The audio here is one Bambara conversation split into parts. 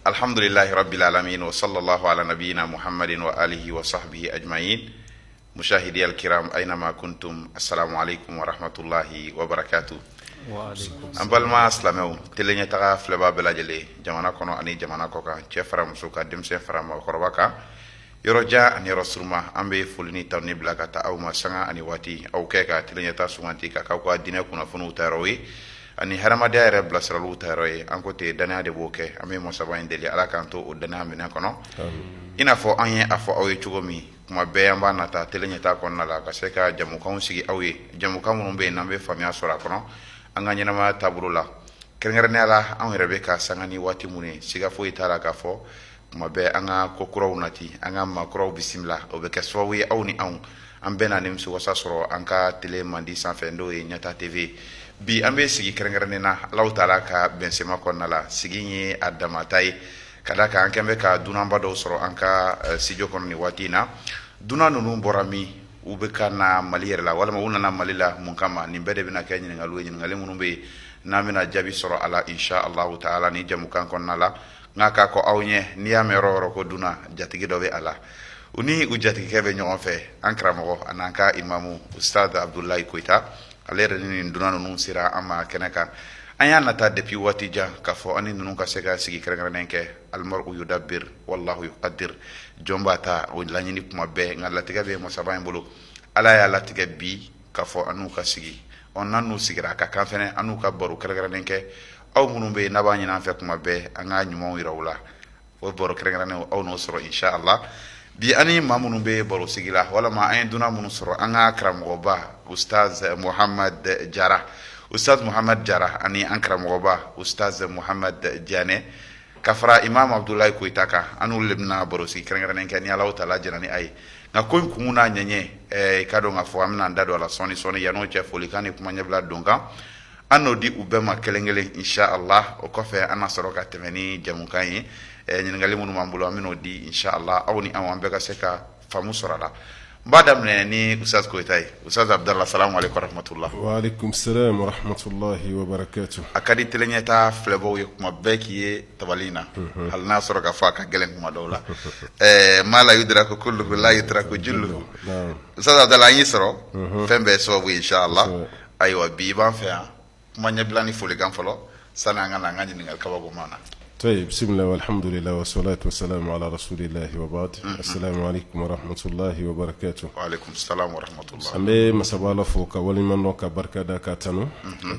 الحمد لله رب العالمين وصلى الله على نبينا محمد وآله وصحبه أجمعين. مشاهدي الكرام أينما كنتم السلام عليكم ورحمة الله وبركاته. وعليكم السلام. ما أسلموا تلين يتغاف لباب الأجلي جمانا كونو أني جمانا كوكا جفرا مسوكا دمسين فرما وخرباكا يرجع أني رسول ما أمبي فلني توني بلاكتا أو ما سنا أني واتي أو كيكا تلين يتاسوانتي كاكاوكا دينا كنا فنو تاروي ani haramadiya yɛrɛ bilasiraliw tayɔrɔ ye an ko ten daniya de b'o kɛ an bɛ mɔsaba in deli ala k'an to o daniya minɛ kɔnɔ i n'a fɔ an ye a fɔ aw ye cogo min kuma bɛɛ an b'a nata tele ɲɛta kɔnɔna la ka se ka jamukanw sigi aw ye jamukan minnu bɛ yen n'an bɛ faamuya sɔrɔ a kɔnɔ an ka ɲɛnamaya taabolo la kɛrɛnkɛrɛnnenya la anw yɛrɛ bɛ ka sanga ni waati minnu ye siga foyi t'a la k'a fɔ kuma bɛɛ an ka ko kuraw nati an ka maakɔrɔw bisimila o bɛ kɛ sababu ye aw ni anw an bɛɛ na nimisiwasa sɔrɔ an ka tele mandi sanfɛ n'o ye ɲɛta tv bi an bɛ sigi kɛrɛnkɛrɛnnen na Alahu taala ka bɛnsɛma kɔnɔna la sigi ye a damata ye ka da kan an kɛn bɛ ka dunanba dɔw sɔrɔ an ka studio kɔnɔ nin waati in na dunan ninnu bɔra min u bɛ ka na Mali yɛrɛ la walima u nana Mali la mun kama nin bɛɛ de bɛna kɛ ɲininkaliw ye ɲininkali minnu bɛ yen n'an bɛna jaabi sɔrɔ a la insha Allahu taala ni jamukan kɔnɔna la nka k'a kɔ aw ɲɛ n'i y'a mɛn yɔrɔ o yɔrɔ ko dunan jatigi dɔ bɛ a la u ni u jatigikɛ bɛ ɲɔgɔn fɛ an karamɔgɔ an'an ka imamu Ustaz Abdulahi Koyita ale yɛrɛ ni nin dunan ninnu sera an ma kɛnɛ kan an y'a nata depuis waati jan k'a fɔ an ni ninnu ka se ka sigi kɛrɛnkɛrɛnnen kɛ almaru yudabbir wallahu yuqaddir jɔn b'a ta o laɲini kuma bɛɛ nka latigɛ bɛ masaba in bolo ala y'a latigɛ bi k'a fɔ an n'u ka sigi n'an n'u sigira a ka kan fɛnɛ an n'u ka baro kɛrɛnkɛrɛnnen kɛ aw minnu bɛ yen n'a b'a ɲini an fɛ kuma bɛɛ an ka ɲumanw yira u la o baro kɛrɛnkɛrɛnnen aw n'o sɔrɔ insha Allah bi ani maa minnu bɛ baro sigi la walima an ye dunan minnu sɔrɔ an ka karamɔgɔba Ustaz Muhammad Jara Ustaz Muhammad Jara ani an karamɔgɔba Ustaz Muhammad Diané ka fara Imam Abdulahi Koyita kan an n'olu de bɛna baro sigi kɛrɛnkɛrɛnnen kɛ ni Alahu taala jɛna ni a ye nka ko in kun n'a ɲɛɲɛ ka dɔn k'a fɔ an bɛna an da don a la sɔɔni sɔɔni yan'o cɛ folikan ni kuma ɲɛbila don kan an n'o di u bɛɛ ma kelen kelen insha Allah o kɔfɛ an na sɔrɔ ka tɛmɛ ni jamukan ye ɲininkali minnu b'an bolo an bɛn'o di insha Allah aw ni an bɛɛ ka se ka faamu sɔrɔ a la n b'a daminɛ ni Ustaz Koyita ye Ustaz Abdallah salamu aleykum wa rahmatullah. wa aleykum salam wa rahmatullahi wa barakatuh. a ka di teleɲɛta filɛbaw ye kuma bɛɛ k'i ye tabali na hali n'a sɔrɔ k'a fɔ a ka gɛlɛn kuma dɔw la ma la yudraku kulluhu la yutraku julluhu. Ustaz Abdallah an y'i sɔrɔ fɛn bɛɛ sababu ye insha Allah ayiwa bi i b'an fɛ yan kuma ɲɛbila ni folikan fɔlɔ sani an ka na an ka ɲininkali kabakoma na. طيب بسم الله والحمد لله والصلاة والسلام على رسول الله وبعد السلام عليكم ورحمة الله وبركاته. وعليكم السلام ورحمة الله. أمي مسابالة فوق ولمن روك بركة دكاتنو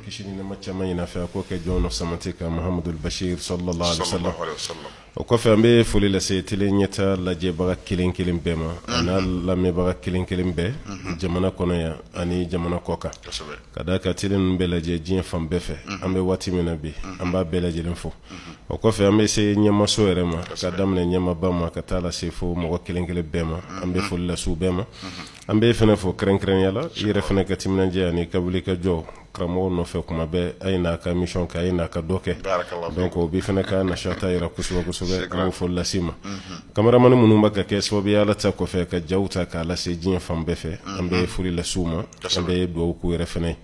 كشرين ما تجمعنا في أكوك جون سمتك محمد البشير صلى الله عليه وسلم. وكفى أمي فولي لسيتلين يتا لجي بغا كيلين كيلين بما أنا لمي بغا كيلين كيلين ب جمانا كونيا أني جمانا كوكا كذا كتيرين بلجي جين فم بفه أمي واتي من أبي أمبا بلجي لنفو وكفى أمي سي نيما سوير ما كدامنا نيما بما كتالا سيفو مغا كيلين كيلين بما أمي فولي لسو بما أمي فنفو كرين كرين يلا يرفنا كتيمنا جاني كبولي كجو kramo no fe kuma be ayna ka mission ka ayna ka doke donc o bi fena ka na shata ira kusuba mo fo la sima cameraman munu mbaka ke so bi ala ta ko fe ka jawta ka la se jin fam be fe ambe furi la suma ambe do ku refene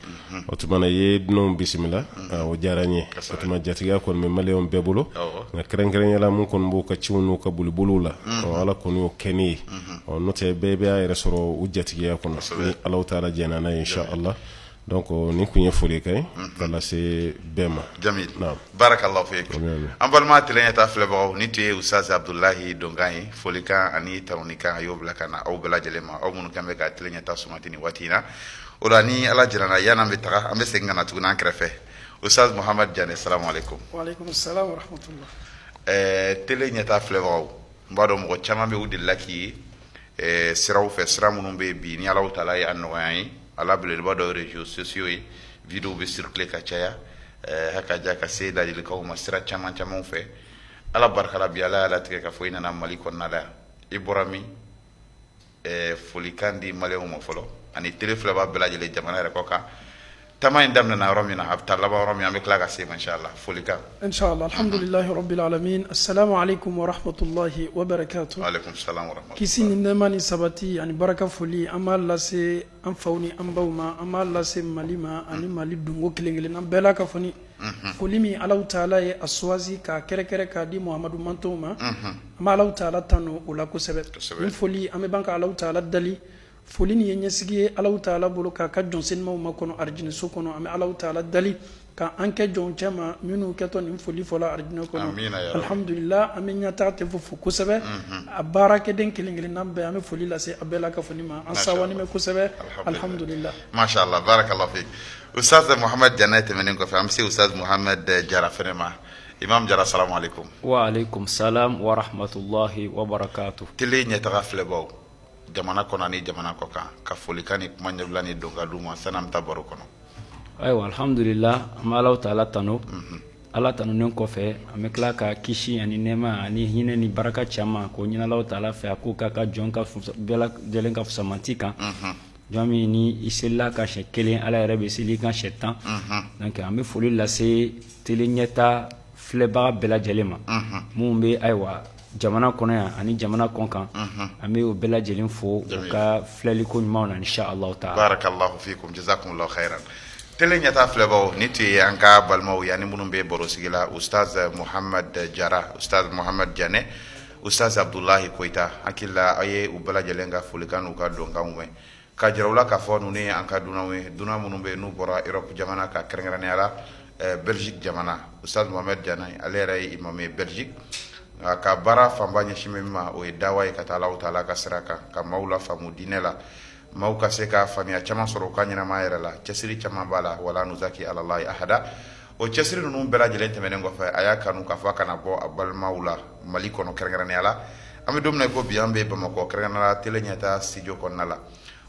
o tumana ye no bismillah o jaranye o tuma jatiga kon me maleon bebulo na kren la mun kon bo ka ciwnu ka bulbulula o ala kon yo keni o note bebe ay resoro u jatiga kon ni Allah taala jena na insha Allah. donc ni kunye foli kay kala se bema jamil barakallahu fiik an balma tileɲɛta filɛbagaw ni tun ye Ustaz Abdulahi Donkan ye folikan ani taronikan a y'o bila ka na aw bɛɛ lajɛlen ma aw minnu kan bɛ ka tileɲɛta sumati ni waati in na o la ni ala jɛnana yan'an bɛ taga an bɛ segin ka na tuguni an kɛrɛfɛ Ustaz Muhammad Diané salamu aleykum. wa aleykum salam wa rahmatullah. Tileɲɛta filɛbagaw n b'a dɔn mɔgɔ caman bɛ u delila k'i ye siraw fɛ sira minnu bɛ bi ni Alahu taala ye a nɔgɔya ye ala belebeleba dɔ réseaux sociaux ye vidéo bɛ circuler ka caya haka ja ka se ladilikaw ma sira caman caman fɛ ala barika la bi ala y'a latigɛ ka fɔ i nana Mali kɔnɔna la i bɔra min folikan di maliyɛnw ma fɔlɔ ani tele filɛbaa bɛɛ lajɛlen jamana yɛrɛ kɔ kan tama in daminɛna yɔrɔ min na a bɛ taa laban yɔrɔ min an bɛ tila ka se ma inshallah folikan. inshallah alhamdulillahi rabbil alamin assalamu alaikum wa rahmatullahi wa barakatuh. wa alaikum salam wa rahmatullahi. kisi ni nɛɛma ni sabati ani baraka foli an b'a lase an faw ni an baw ma an b'a lase Mali ma ani Mali dungo kelen kelen an bɛɛ la ka fɔ ni foli min Alahu Taala ye a suwazi k'a kɛrɛkɛrɛ k'a di Muhamadu mantonw ma an bɛ Alahu Taala tanu o la kosɛbɛ nin foli an bɛ ban ka Alahu Taala dali foli nin ye ɲɛsigi ye Alahu Taala bolo k'a ka jɔn senimaw makɔnɔ arijiniso kɔnɔ an bɛ Alahu Taala dali ka an kɛ jɔn cɛ ma minnu kɛtɔ nin foli fɔla arijinɛ kɔnɔ alhamdulillah an bɛ ɲɛtaga tɛ fo kosɛbɛ a baarakɛden kelen kelenna bɛɛ an bɛ foli lase a bɛɛ la ka fɔ ma an sawani mɛ kosɛbɛ alhamdulillah masha Allah barakallahu fik Ustaz Muhammad Jana tɛmɛnen kɔfɛ an bɛ se Ustaz Muhammad Jara fɛnɛ ma Imam Jara salamu alaikum wa alaikum salam wa rahmatullahi wa barakatuh tele ɲɛtaga filɛbaw jamana kɔnɔ ni jamana kɔ kan ka foli kan ni kuma ɲɛbila ni dɔnka d'u ma san'an bɛ taa baro kɔnɔ ayiwa alhamdulillah an bɛ Alahu Taala tanu Ala tanunen kɔfɛ an bɛ tila ka kisi ani nɛɛma ani hinɛ ni baraka caman k'o ɲini Alahu Taala fɛ a k'o k'a ka jɔn ka bɛɛ lajɛlen ka fusamanti kan jɔn min ni i selila ka siɲɛ kelen Ala yɛrɛ bɛ seli kan siɲɛ 10 donc an bɛ foli lase tele ɲɛta filɛbaga bɛɛ lajɛlen ma mun bɛ ayiwa jamana kɔnɔ yan ani jamana kɔn kan an bɛ o bɛɛ lajɛlen fo u ka filɛliko ɲumanw na inshallah taala barakallahu fikum jazakumullahu khairan tele ɲɛta filɛbaw ni tun ye an ka balimaw ye ani minnu bɛ baro sigi la Ustaz Muhammad Jara Ustaz Muhammad Jane Ustaz Abdullahi Koyita hakilila aw ye u bɛɛ lajɛlen ka folikan n'u ka dɔnkanw mɛn ka jira u la k'a fɔ ninnu ye an ka dunanw ye dunan minnu bɛ n'u bɔra Europe jamana ka kɛrɛnkɛrɛnnenya la Belgique jamana Ustaz Muhammad Jane ale yɛrɛ ye imam ye Belgique ka baara fanba ɲɛsin min ma o ye dawa ye ka taa Alahu Taala ka sira kan ka maaw la faamu diinɛ la maaw ka se ka faamuya caman sɔrɔ u ka ɲɛnamaya yɛrɛ la cɛsiri caman b'a la wala nuzaki alallahi ahada o cɛsiri ninnu bɛɛ lajɛlen tɛmɛnen kɔfɛ a y'a kanu k'a fɔ a kana bɔ a balimaw la Mali kɔnɔ kɛrɛnkɛrɛnnenya la an bɛ don min na ko bi an bɛ Bamakɔ kɛrɛnkɛrɛnnenya la tele ɲɛta studio kɔnɔna la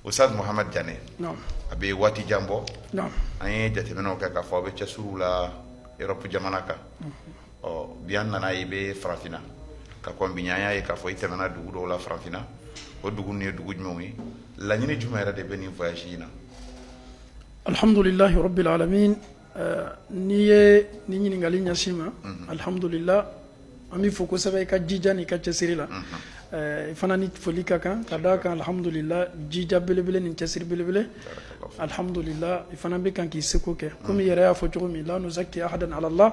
Ustaz Muhammad Jane a bɛ waati jan bɔ an ye jateminɛw kɛ k'a fɔ a bɛ cɛsiriw la Europe jamana kan bi an nana i bɛ farafinna ka kɔn bi an y'a ye k'a fɔ i tɛmɛna dugu dɔw la farafinna o dugu ninnu ye dugu jumɛnw ye laɲini jumɛn yɛrɛ de bɛ nin voyage in na alhamdulillahi rabbil alamin n'i ye nin ɲininkali ɲɛsin ma alhamdulillah an bɛ fɔ kosɛbɛ i ka jija n'i ka cɛsiri la i fana ni foli ka kan ka d'a kan alhamdulillah jija belebele ni cɛsiri belebele alhamdulillah i fana bɛ kan k'i seko kɛ komi i yɛrɛ y'a fɔ cogo min la nuzaki ahadan ala Allah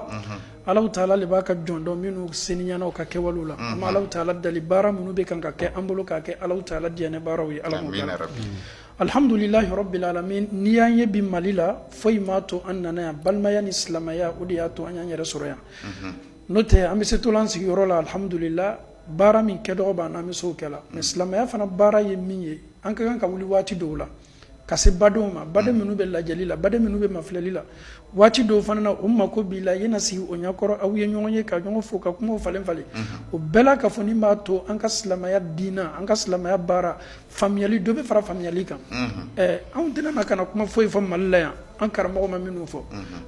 Alahu Taala de b'a ka jɔn dɔn minnu seniyana u ka kɛwalew la an bɛ Alahu Taala dali baara minnu bɛ kan ka kɛ an bolo k'a kɛ Alahu Taala diyanɛ baaraw ye ala k'o kɛ alhamdulillahi rabbil alamin n'i y'an ye bi Mali la foyi m'a to an nana yan balimaya ni silamɛya o de y'a to an y'an yɛrɛ sɔrɔ yan n'o tɛ an bɛ se tola an sigiyɔrɔ la alhamdulillah baara min kɛ dɔgɔ b'an na an bɛ se o kɛ la mais silamɛya fana baara ye min ye an ka kan ka wuli waati dɔw la ka se badenw ma baden minnu bɛ lajɛli la baden minnu bɛ mafilɛli la waati dɔw fana na o mako b'i la i ye na sigi o ɲɛkɔrɔ aw ye ɲɔgɔn ye ka ɲɔgɔn fo ka kumaw falen falen o bɛɛ la ka fɔ nin b'a to an ka silamɛya diina an ka silamɛya baara faamuyali dɔ bɛ fara faamuyali kan anw tɛna na ka na kuma foyi fɔ Mali la yan an karamɔgɔ ma minnu fɔ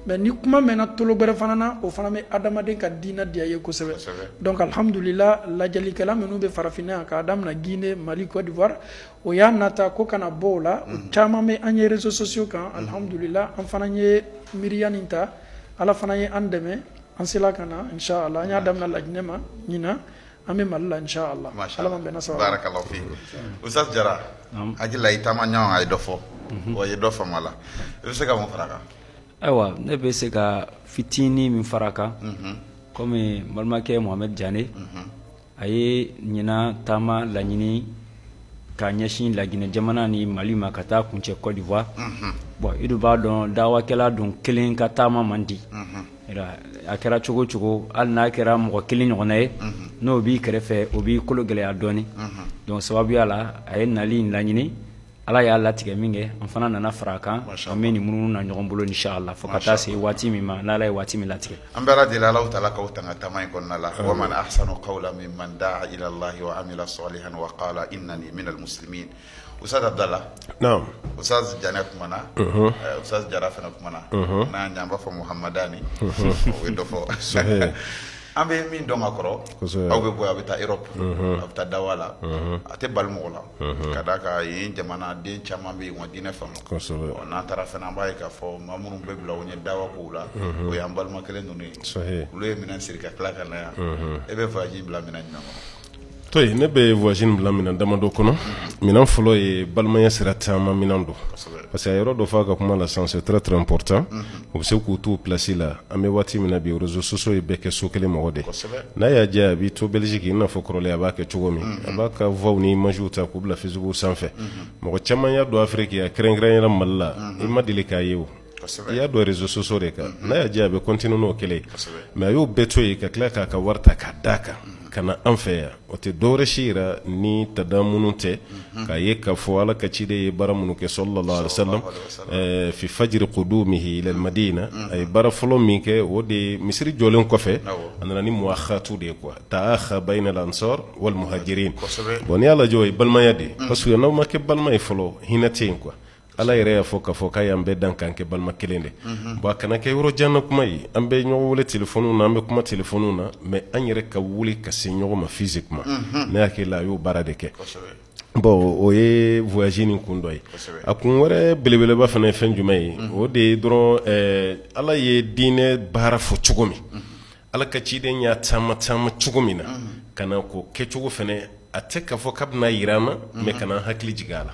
mais ni kuma mɛnna tolo gbɛrɛ fana na o fana bɛ adamaden ka diina diya ye kosɛbɛ donc alhamdulillah lajɛlikɛla minnu bɛ farafinna yan k'a daminɛ Guinée Mali Côte d'Ivoire o y'a nata ko kana bɔ o la caman bɛ an ye réseaux sociaux kan alhamdulillah an fana ye miiriya nin ta ala fana ye an dɛmɛ an sela ka na inshallah an y'a daminɛ Laginɛ ma ɲina an bɛ Mali la inshallah ala ma bɛnna sababu barakallahu fi Ustaz Jara hakilila i taama ɲɔgɔn a ye dɔ fɔ wa i ye dɔ faamu a la i bɛ se ka mun fara a kan ayiwa ne bɛ se ka fitinin min fara a kan komi balimakɛ Muhammad Jane a ye ɲina taama laɲini ka ɲɛsin Laginɛ jamana ni Mali ma ka taa kuncɛ Côte d'Ivoire bon i dun b'a dɔn dawakɛla don kelen ka taama man di a kɛra cogo cogo hali n'a kɛra mɔgɔ kelen ɲɔgɔnna ye n'o b'i kɛrɛfɛ o b'i kolo gɛlɛya dɔɔni donc sababuya la a ye nali in laɲini ala y'a latigɛ min kɛ an fana nana fara a kan an bɛ nin munumunu na ɲɔgɔn bolo inshallah fo ka taa se waati min ma n'ala ye waati min latigɛ an bɛ ala deli Alahu Taala k'aw tanga taama in kɔnɔna la wa man ahsanu qawlan mimman da'a ila Allahi wa amila salihan wa qala innani minal muslimin Ustaz Abdallah naam Ustaz Jane kumana Ustaz Jara fana kumana n'an y'an b'a fɔ Muhammadani o ye dɔ fɔ an bɛ min dɔn ka kɔrɔ aw bɛ bɔ a bɛ taa Europe a bɛ taa dawa la a tɛ bali mɔgɔ la ka d'a kan yen jamanaden caman bɛ yen wa diinɛ faamu n'an taara fana an b'a ye k'a fɔ maa minnu bɛ bila u ɲɛ dawa kow la o y'an balima kelen ninnu ye olu ye minɛn siri ka tila ka na yan e bɛ voyage bila minɛn jumɛn kɔnɔ to ne bɛ voyage bila minan damadɔ kɔnɔ minan fɔlɔ ye balimaya sira caman minan don parce que a yɔrɔ dɔ fɔ a ka kuma la sisan c'est très très important u bɛ se k'u t'u place la an bɛ waati min na bi réseaux sociaux ye bɛɛ kɛ so kelen mɔgɔ de n'a y'a diya a b'i to Belgique i n'a fɔ kɔrɔlen a b'a kɛ cogo min a b'a ka voix ni images ta k'u bila Facebook sanfɛ mɔgɔ caman y'a dɔn Afrique a kɛrɛnkɛrɛnyara Mali la i ma deli k'a ye o i y'a dɔn réseaux sociaux de kan n'a y'a diya a bɛ continuer n'o kelen mais a y'o bɛɛ to yen ka tila k'a ka wari ta k'a d'a kan ka na an fɛ yan o tɛ dɔwɛrɛ si yira ni tada minnu tɛ k'a ye k'a fɔ ala ka ciden ye baara minnu kɛ sallallahu alaihi wasallam fi fajiri qudumihi ila al-madina a ye baara fɔlɔ min kɛ o de misiri jɔlen kɔfɛ a nana ni muakhatu de quoi ta'akha bayna al-ansar wal muhajirin bon ni ala jɔ ye balimaya de parce que n'aw ma kɛ balima ye fɔlɔ hinɛ tɛ yen quoi ala yɛrɛ y'a fɔ k'a fɔ k'a y'an bɛɛ dan k'an kɛ balima kelen de bon a kana kɛ yɔrɔ jan na kuma ye an bɛ ɲɔgɔn wele téléphone na an bɛ kuma téléphone na mais an yɛrɛ ka wuli ka se ɲɔgɔn ma physiquement ne hakili la a y'o baara de kɛ bon o ye voyage nin kun dɔ ye a kun wɛrɛ belebeleba fana ye fɛn jumɛn ye o de ye dɔrɔn ala ye diinɛ baara fɔ cogo min ala ka ciden y'a taama taama cogo min na ka na ko kɛcogo fana a tɛ k'a fɔ k'a bɛna yira an na mais ka na hakili jigin a la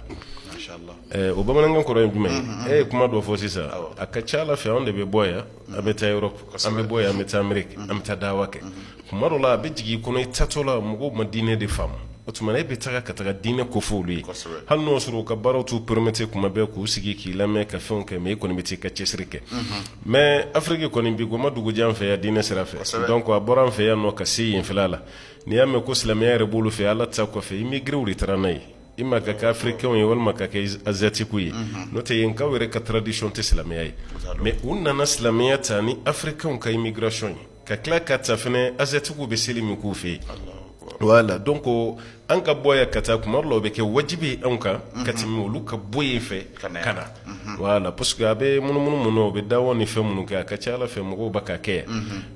o bamanankan kɔrɔ ye jumɛn ye kuma dɔ fɔ sisan a ka ca ala fɛ anw de bɛ bɔ yan an bɛ taa Europe an bɛ bɔ yan an bɛ taa Amérique an bɛ taa dawa kɛ kuma dɔ la a bɛ jigin i kɔnɔ i tatɔ la mɔgɔw ma diinɛ de faamu o tuma na e bɛ taga ka taga diinɛ ko fɔ olu ye hali n'o sɔrɔ u ka baaraw t'u permettre kuma bɛɛ k'u sigi k'i lamɛn ka fɛnw kɛ mais i kɔni bɛ t'i ka cɛsiri kɛ mais Afrique kɔni bi ko ma dugu jan fɛ yan diinɛ sira fɛ donc a bɔra an fɛ yan nɔ ka se yen fɛla la n'i y'a mɛn ko silamɛya yɛrɛ b'olu fɛ ala ta kɔfɛ immigrés de taara n'a ye i ma ka kɛ africain ye walima ka kɛ asiatique ye n'o tɛ yen kaw yɛrɛ ka tradition tɛ silamɛya ye mais u nana silamɛya ta ni africain ka immigration ye ka tila ka ta fɛnɛ asiatique bɛ seli min k'u fɛ yen voilà donc an ka bɔ yan ka taa kuma dɔ la o bɛ kɛ wajibi ye anw kan ka tɛmɛ olu ka bɔ yen fɛ ka na voilà parce que a bɛ munumunu mun na o bɛ dawa ni fɛn minnu kɛ a ka ca ala fɛ mɔgɔw bɛ ka kɛ yan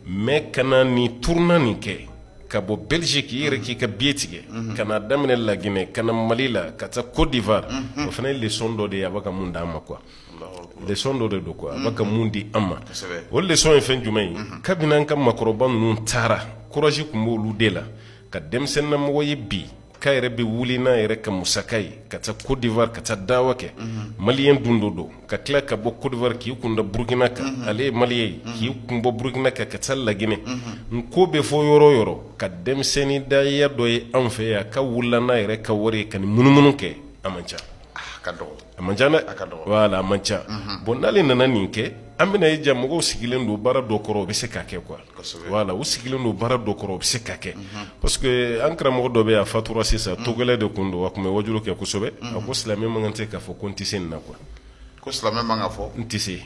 mais kana ni tourna nin kɛ ka bɔ Belgique i yɛrɛ k'i ka billet tigɛ ka na daminɛ Laginɛ ka na Mali la ka taa Côte d'Ivoire o fana ye leçon dɔ de ye a bɛ ka mun d'an ma quoi leçon dɔ de don quoi a bɛ ka mun di an ma o leçon ye fɛn jumɛn ye kabini an ka makɔrɔba ninnu taara courage tun b'olu de la ka denmisɛnninamɔgɔ ye bi k'a yɛrɛ bɛ wuli n'a yɛrɛ ka musaka ye ka taa Côte d'Ivoire ka taa dawa kɛ maliyɛn dun dɔ don ka tila ka bɔ Côte d'Ivoire k'i kun da Burkina kan ale ye maliyɛn ye k'i kun bɔ Burkina kan ka taa Laginɛ ko bɛ fɔ yɔrɔ o yɔrɔ ka denmisɛnnin daya dɔ ye anw fɛ yan ka wulila n'a yɛrɛ ka wari ye ka nin munumunu kɛ a man ca a man ca dɛ voilà a man ca bon n'ale nana nin kɛ an bɛna ye ja mɔgɔw sigilen don baara dɔ kɔrɔ o bɛ se ka kɛ quoi voilà u sigilen don baara dɔ kɔrɔ o bɛ se ka kɛ parce que an karamɔgɔ dɔ bɛ yan a fatura sisan togɛlɛ de kun don a tun bɛ wajulu kɛ kosɛbɛ a ko silamɛ man kan tɛ k'a fɔ ko n tɛ se nin na quoi ko silamɛ man kan fɔ n tɛ se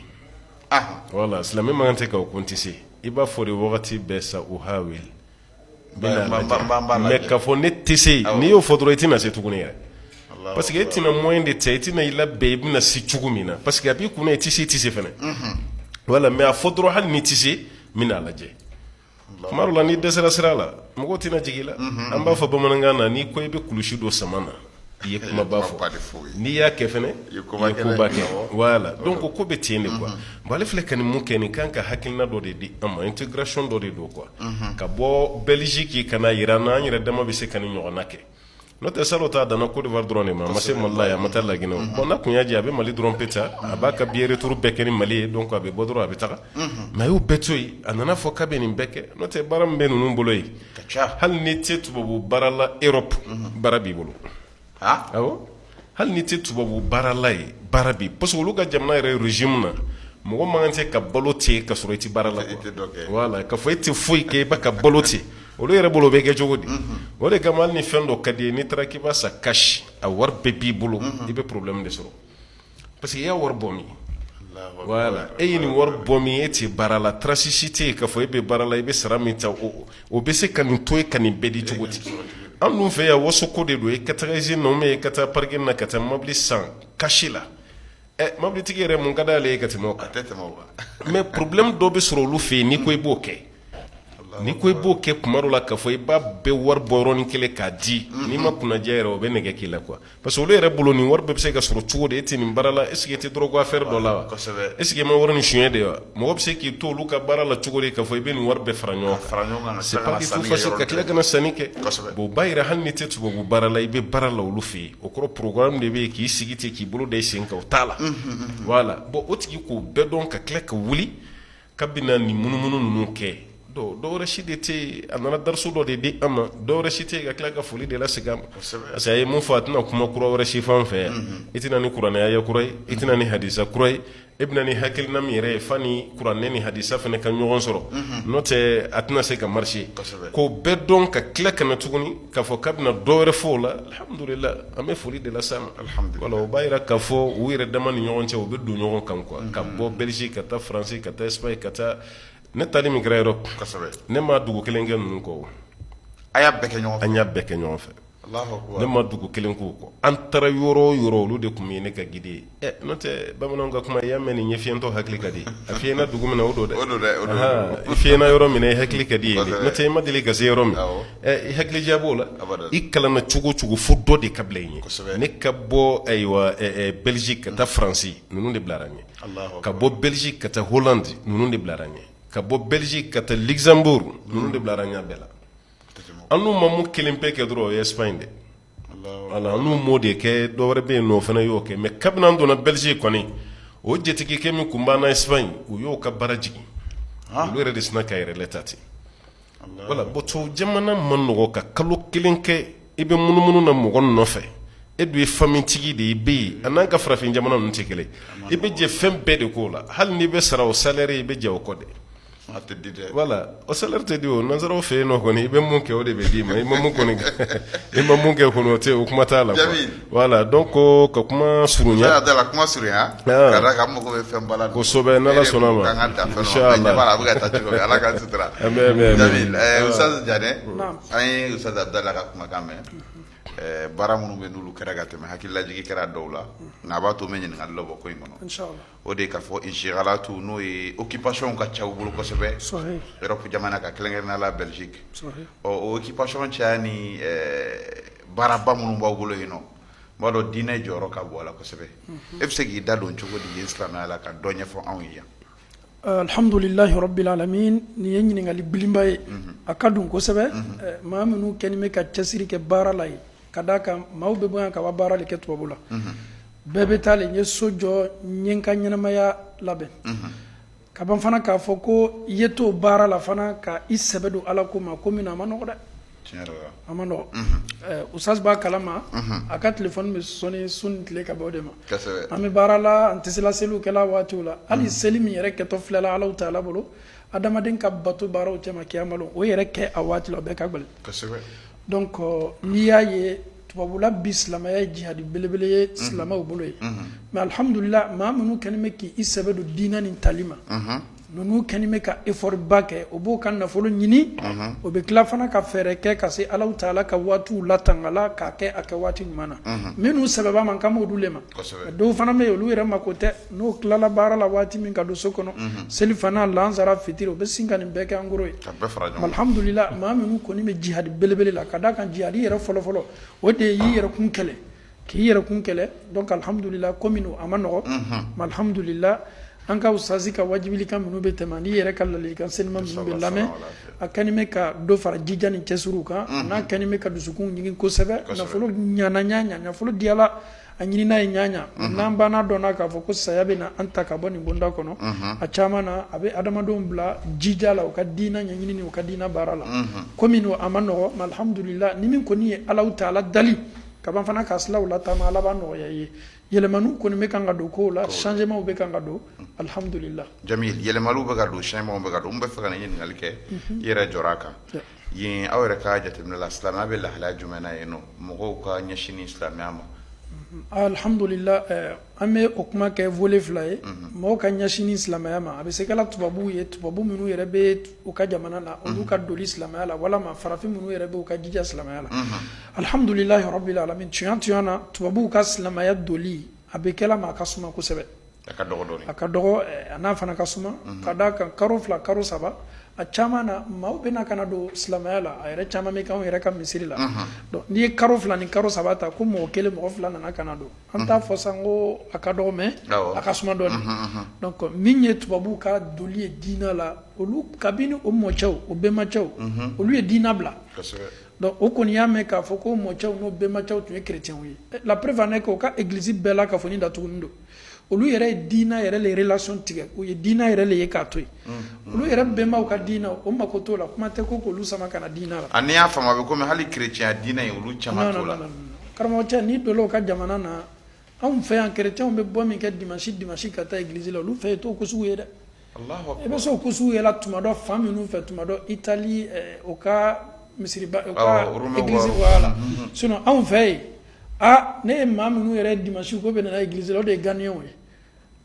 voilà silamɛ man kan tɛ k'a fɔ ko n tɛ se i b'a fɔ de wagati bɛɛ sa o hawil mais k'a fɔ ne tɛ se n'i y'o fɔ dɔrɔn i tɛna se tuguni yɛrɛ parce que e tɛna moyen de ta i tɛna i labɛn i bɛna se cogo min na parce que a b'i kunna i tɛ se fɛnɛ voilà mais a fɔ dɔrɔn hali n'i tɛ se n bɛna a lajɛ tuma dɔ la n'i dɛsɛra sira la mɔgɔw tɛna jigin i la an b'a fɔ bamanankan na n'i ko i bɛ kulusi dɔ sama na i ye kumaba fɔ n'i y'a kɛ fɛnɛ i ye koba kɛ voilà donc ko bɛ ten de quoi bon ale filɛ ka nin mun kɛ nin kan ka hakilina dɔ de di an ma intégration dɔ de don quoi ka bɔ Belgique ka na yira an na an yɛrɛ dama bɛ se ka nin ɲɔgɔnna kɛ n'o tɛ salon ta danna Côte d'Ivoire dɔrɔn de ma a ma se Mali la yan a ma taa Laginɛ bon n'a kun y'a jɛ a bɛ Mali dɔrɔn pe ta a b'a ka billet retour bɛɛ kɛ ni Mali ye donc a bɛ bɔ dɔrɔn a bɛ taga mais a y'o bɛɛ to yen a nana fɔ k'a bɛ nin bɛɛ kɛ n'o tɛ baara min bɛ ninnu bolo yen hali n'i tɛ tubabu baara la Europe baara b'i bolo awɔ hali n'i tɛ tubabu baara la ye baara b'i parce que olu ka jamana yɛrɛ régime na mɔgɔ man kan tɛ ka balo ten ka sɔrɔ i tɛ baara la voilà ka fɔ e tɛ foyi kɛ i bɛ ka balo ten olu yɛrɛ bolo bɛ kɛ cogo di o de kama hali ni fɛn dɔ ka di ye n'i taara k'i b'a san cash a wari bɛɛ b'i bolo i bɛ problème de sɔrɔ parce que i y'a wari bɔ min voilà e ye nin wari bɔ min e tɛ baara la trace si tɛ yen k'a fɔ e bɛ baara la i bɛ sara min ta o bɛ se ka nin to ye ka nin bɛɛ di cogo di an dun fɛ yan wasoko de don i ka taga usine na ou bien i ka taa parking na ka taa mobili san cash la mobilitigi yɛrɛ mun ka d'ale ye ka tɛmɛ o kan mais problème dɔ bɛ sɔrɔ olu fɛ yen n'i ko i b'o kɛ ni ko i b'o kɛ kuma dɔ la k'a fɔ i b'a bɛɛ wari bɔ yɔrɔnin kelen k'a di n'i ma kunnadiya yɛrɛ o bɛ nɛgɛ k'i la quoi parce que olu yɛrɛ bolo nin wari bɛɛ bɛ se ka sɔrɔ cogo di e tɛ nin baara la est ce que e tɛ drogue affaire dɔ la wa est ce que e ma wari nin suɲɛ de wa mɔgɔ bɛ se k'i to olu ka baara la cogo di k'a fɔ i bɛ nin wari bɛɛ fara ɲɔgɔn kan c'est pas qu'il faut facile ka tila kana sanni kɛ bon o b'a yira hali ni tɛ tubabu baara la i bɛ baara la olu fɛ yen o kɔrɔ programme de bɛ yen k'i sigi ten k'i bolo da i sen kan o t'a la voilà bon o tigi k'o bɛɛ dɔn ka tila ka wuli ka bɛna nin munumunu ninnu kɛ dɔwɛrɛ si de tɛ a nana dariso dɔ de di an ma dɔwɛrɛ si tɛ ka tila ka foli de lasegin a ma parce que a ye mun fɔ a tɛna kuma kura wɛrɛ si f'an fɛ yan i tɛna ni kuranɛya kura ye i tɛna ni hadisa kura ye e bɛna ni hakilina min yɛrɛ ye fa ni kuranɛ ni hadisa fana ka ɲɔgɔn sɔrɔ n'o tɛ a tɛna se ka marcher k'o bɛɛ dɔn ka tila ka na tuguni k'a fɔ k'a bɛna dɔwɛrɛ fɔ o la alhamdulillah an bɛ foli de las'a ma wala o b'a yira k'a fɔ u yɛrɛ dama ni ɲɔgɔn cɛ u bɛ don ɲɔgɔn kan quoi ka bɔ Belgique ka taa France ka taa Espagne ka taa ne taali min kɛra Europe ne ma dugu kelen kɛ ninnu kɔ a y'a bɛɛ kɛ ɲɔgɔn fɛ an y'a bɛɛ kɛ ɲɔgɔn fɛ ne ma dugu kelen k'o kɔ an taara yɔrɔ o yɔrɔ olu de tun ye ne ka guide ye n'o tɛ bamananw ka kuma i y'a mɛn nin ye fiyɛntɔ hakili ka di a fiyɛna dugu min na o don dɛ i fiyɛna yɔrɔ min na i hakili ka di ye n'o tɛ i ma deli ka se yɔrɔ min i hakili diya b'o la i kalanna cogo o cogo fo dɔ de ka bila i ɲɛ ne ka bɔ ayiwa Belgique ka taa France ninnu de bilara n ɲɛ ka bɔ Belgique ka taa Hollande ninnu de bilara n ɲɛ ka bɔ Belgique ka taa Luxembourg ninnu de bilara n ɲɛ bɛɛ la an n'u ma mun kelen pe kɛ dɔrɔn o ye Espagne de voilà an n'u m'o de kɛ dɔwɛrɛ bɛ yen nɔ o fana y'o kɛ mais kabini an donna Belgique kɔni o jatigikɛ min tun b'an na Espagne u y'o ka baara jigin olu yɛrɛ de sina ka yɛrɛ ta ten voilà bon tubabu jamana ma nɔgɔ ka kalo kelen kɛ i bɛ munumunu na mɔgɔ nɔfɛ e dun ye famille tigi de i bɛ yen a n'an ka farafin jamana ninnu tɛ kelen i bɛ jɛ fɛn bɛɛ de k'o la hali n'i bɛ sara o salaire i bɛ jɛ o kɔ de voilà o salaire tɛ di o nanzaraw fɛ yen nɔ kɔni i bɛ mun kɛ o de bɛ d'i ma i ma mun kɔni i ma mun kɛ kɔni o tɛ o kuma t'a la voilà donc ka kuma surunya kuma surunya ka da ka mɔgɔ bɛ fɛn bala kosɛbɛ n'ala sɔnna ma inchallah a bɛ ka taa cogo ala ka sutura Jamil Ustaz Diané an ye Ustaz Abdala ka kumakan mɛn baara minnu bɛ n'olu kɛra ka tɛmɛ hakililajigi kɛra dɔw la nka a b'a to n bɛ ɲininkali dɔ bɔ ko in kɔnɔ o de ye k'a fɔ inchigalatu n'o ye occupation ka ca u bolo kosɛbɛ Europe jamana ka kɛrɛnkɛrɛnnenya la Belgique o occupation caya ni baaraba minnu b'aw bolo yen nɔ n b'a dɔn diinɛ jɔyɔrɔ ka bɔ a la kosɛbɛ e bɛ se k'i da don cogo di yen silamɛya la ka dɔ ɲɛfɔ anw ye yan alhamdulillahi rabbil alamin ni ye ɲininkali bilinba ye a ka dun kosɛbɛ maa minnu kɛni bɛ ka cɛsiri kɛ baara la ye ka da kan maaw bɛ bɔ yan ka wa baara de kɛ tubabu la bɛɛ bɛ taa le n ye so jɔ n ye n ka ɲɛnamaya labɛn ka ban fana k'a fɔ ko i ye to baara la fana ka i sɛbɛ don ala ko ma ko min na a ma nɔgɔ dɛ a ma nɔgɔ Ustaz b'a kalama a ka telefɔni bɛ sɔnni su ni tile ka bɔ o de ma an bɛ baara la an tɛ se la seliw kɛla waatiw la hali seli min yɛrɛ kɛtɔ filɛla Alahu Taala bolo adamaden ka bato baaraw cɛma kiyama lon o yɛrɛ kɛ a waati la o bɛɛ ka gɛlɛn donc n'i y'a ye tubabula bi silamɛya ye jihadi belebele ye silamɛw bolo ye mais alhamdulillah maa minnu kɛni bɛ k'i sɛbɛ don diinɛ nin tali ma ninnu kɛni bɛ ka effort ba kɛ o b'o ka nafolo ɲini o bɛ tila fana ka fɛɛrɛ kɛ ka se Alahu Taala ka waatiw latanga la k'a kɛ a kɛ waati ɲuman na minnu sɛbɛba man kan b'olu le ma dɔw fana bɛ yen olu yɛrɛ mako tɛ n'o tilala baara la waati min ka don so kɔnɔ seli fana lansara fitiri o bɛ sin ka nin bɛɛ kɛ an goro ye alhamdulillah maa minnu kɔni bɛ jihadi belebele la ka da kan jihadi yɛrɛ fɔlɔfɔlɔ o de y'i yɛrɛ kun kɛlɛ k'i yɛrɛ kun kɛlɛ donc alhamdulillah ko minnu a ma nɔgɔ mais alhamdulillah an ka usazi ka wajibili kan minnu bɛ tɛmɛ n'i yɛrɛ ka ladilikan senima minnu bɛ lamɛn a kɛni bɛ ka dɔ fara jija ni cɛsiriw kan n'a kɛni bɛ ka dusukun ɲigin kosɛbɛ nafolo ɲana ɲaɲa nafolo diyala a ɲinina ye ɲaɲa n'an banna dɔnna k'a fɔ ko saya bɛ na an ta ka bɔ nin bonda kɔnɔ a caman na a bɛ adamadenw bila jija la u ka diina ɲɛɲini ni u ka diina baara la komi a ma nɔgɔ mais alhamdulillah ni min kɔni ye Alahu Taala dali ka ban fana ka silaw la taama ala b'a nɔgɔya i ye yɛlɛmaniw kɔni bɛ kan ka don kow la changement bɛ kan ka don alhamdulillah Jamil yɛlɛmaniw bɛ ka don changement bɛ ka don n bɛ fɛ ka na ɲininkali kɛ i yɛrɛ jɔra a kan yen aw yɛrɛ ka jateminɛ la silamɛya bɛ lahalaya jumɛn na yen nɔ mɔgɔw ka ɲɛsin ni silamɛya ma alhamdulillah an bɛ o kuma kɛ volet fila ye mɔgɔw ka ɲɛsin ni silamɛya ma a bɛ se kɛla tubabuw ye tubabu minnu yɛrɛ bɛ u ka jamana la olu ka doli silamɛya la walama farafin minnu yɛrɛ bɛ u ka jija silamɛya la alhamdulillahi rabbil alamin tiɲɛ na tubabuw ka silamɛya doli a bɛ kɛla ma a ka suma kosɛbɛ a ka dɔgɔ a n'a fana ka suma ka da kan karo fila karo saba a caman na maaw bɛna kana don silamɛya la a yɛrɛ caman bɛ k'anw yɛrɛ ka misiri la donc n'i ye karo 2 ni karo 3 ta ko mɔgɔ 1 mɔgɔ 2 nana kana don an t'a fɔ san ko a ka dɔgɔ mais a ka suma dɔɔni donc min ye tubabuw ka doli ye diina la olu kabini o mɔcɛw o bɛnbacɛw olu ye diina bila donc o kɔni y'a mɛn k'a fɔ ko mɔcɛw n'o bɛnbacɛw tun ye chrétiens ye la preuve en est que o ka église bɛɛ la kafoni datugulen don olu yɛrɛ ye diina yɛrɛ le relation tigɛ u ye diina yɛrɛ le ye k'a to yen olu yɛrɛ bɛnbaw ka diina o mako t'o la kuma tɛ ko k'olu sama kana diina la ani y'a faamu a bɛ komi hali chrétien diina ye olu caman t'o la karamɔgɔ cɛ n'i donna o ka jamana na anw fɛ yan chrétiens bɛ bɔ min kɛ dimanche ka taa église la olu fɛ yen t'o ko sugu ye dɛ i bɛ se o ko sugu ye la tuma dɔ fan minnu fɛ tuma dɔ Italie o ka misiriba o ka église voilà sinon anw fɛ yen ne ye maa minnu yɛrɛ dimanche ko bɛ nana église la o de ye Ghanéens ye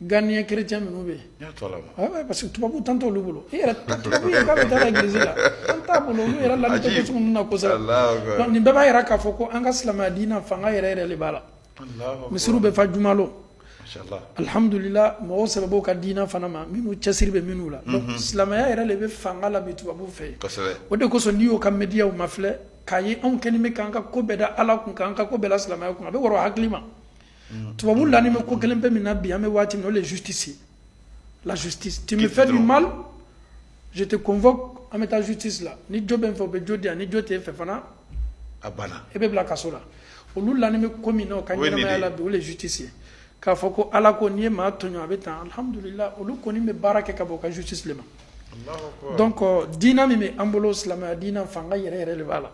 Ghanéens chrétiens minnu bɛ yen parce que tubabu tan t'olu bolo i yɛrɛ tubabu ye k'a bɛ taa église la an t'a bolo olu yɛrɛ la tɛ ko sugu ninnu na kosɛbɛ donc nin bɛɛ b'a yira k'a fɔ ko an ka silamɛya diina fanga yɛrɛ yɛrɛ de b'a la misiriw bɛ fa jumalo alhamdulillah mɔgɔw sɛbɛb'o ka diina fana ma minnu cɛsiri bɛ minnu la donc silamɛya yɛrɛ de bɛ fanga la bi tubabu fɛ o de kosɔn n'i y'o ka médiaw ma filɛ k'a ye anw kɛlen bɛ k'an ka ko bɛɛ da ala kun k'an ka ko bɛɛ la silamɛya kun a bɛ wɔrɔ hakili ma tubabu lani bɛ ko kelen bɛ min na bi an bɛ waati min na o de ye justice ye la justice tu me fais du mal je te convoque an bɛ taa justice la ni jo bɛ n fɛ o bɛ jo di yan ni jo t'e fɛ fana a banna e bɛ bila kaso la olu lani bɛ ko min na o ka ɲɛnamaya la bi o de ye justice ye k'a fɔ ko ala ko n'i ye maa tɔɲɔ a bɛ tan alhamdulillah olu kɔni bɛ baara kɛ ka bɔ o ka justice le ma donc diina min bɛ an bolo silamɛya diina fanga yɛrɛ yɛrɛ de b'a la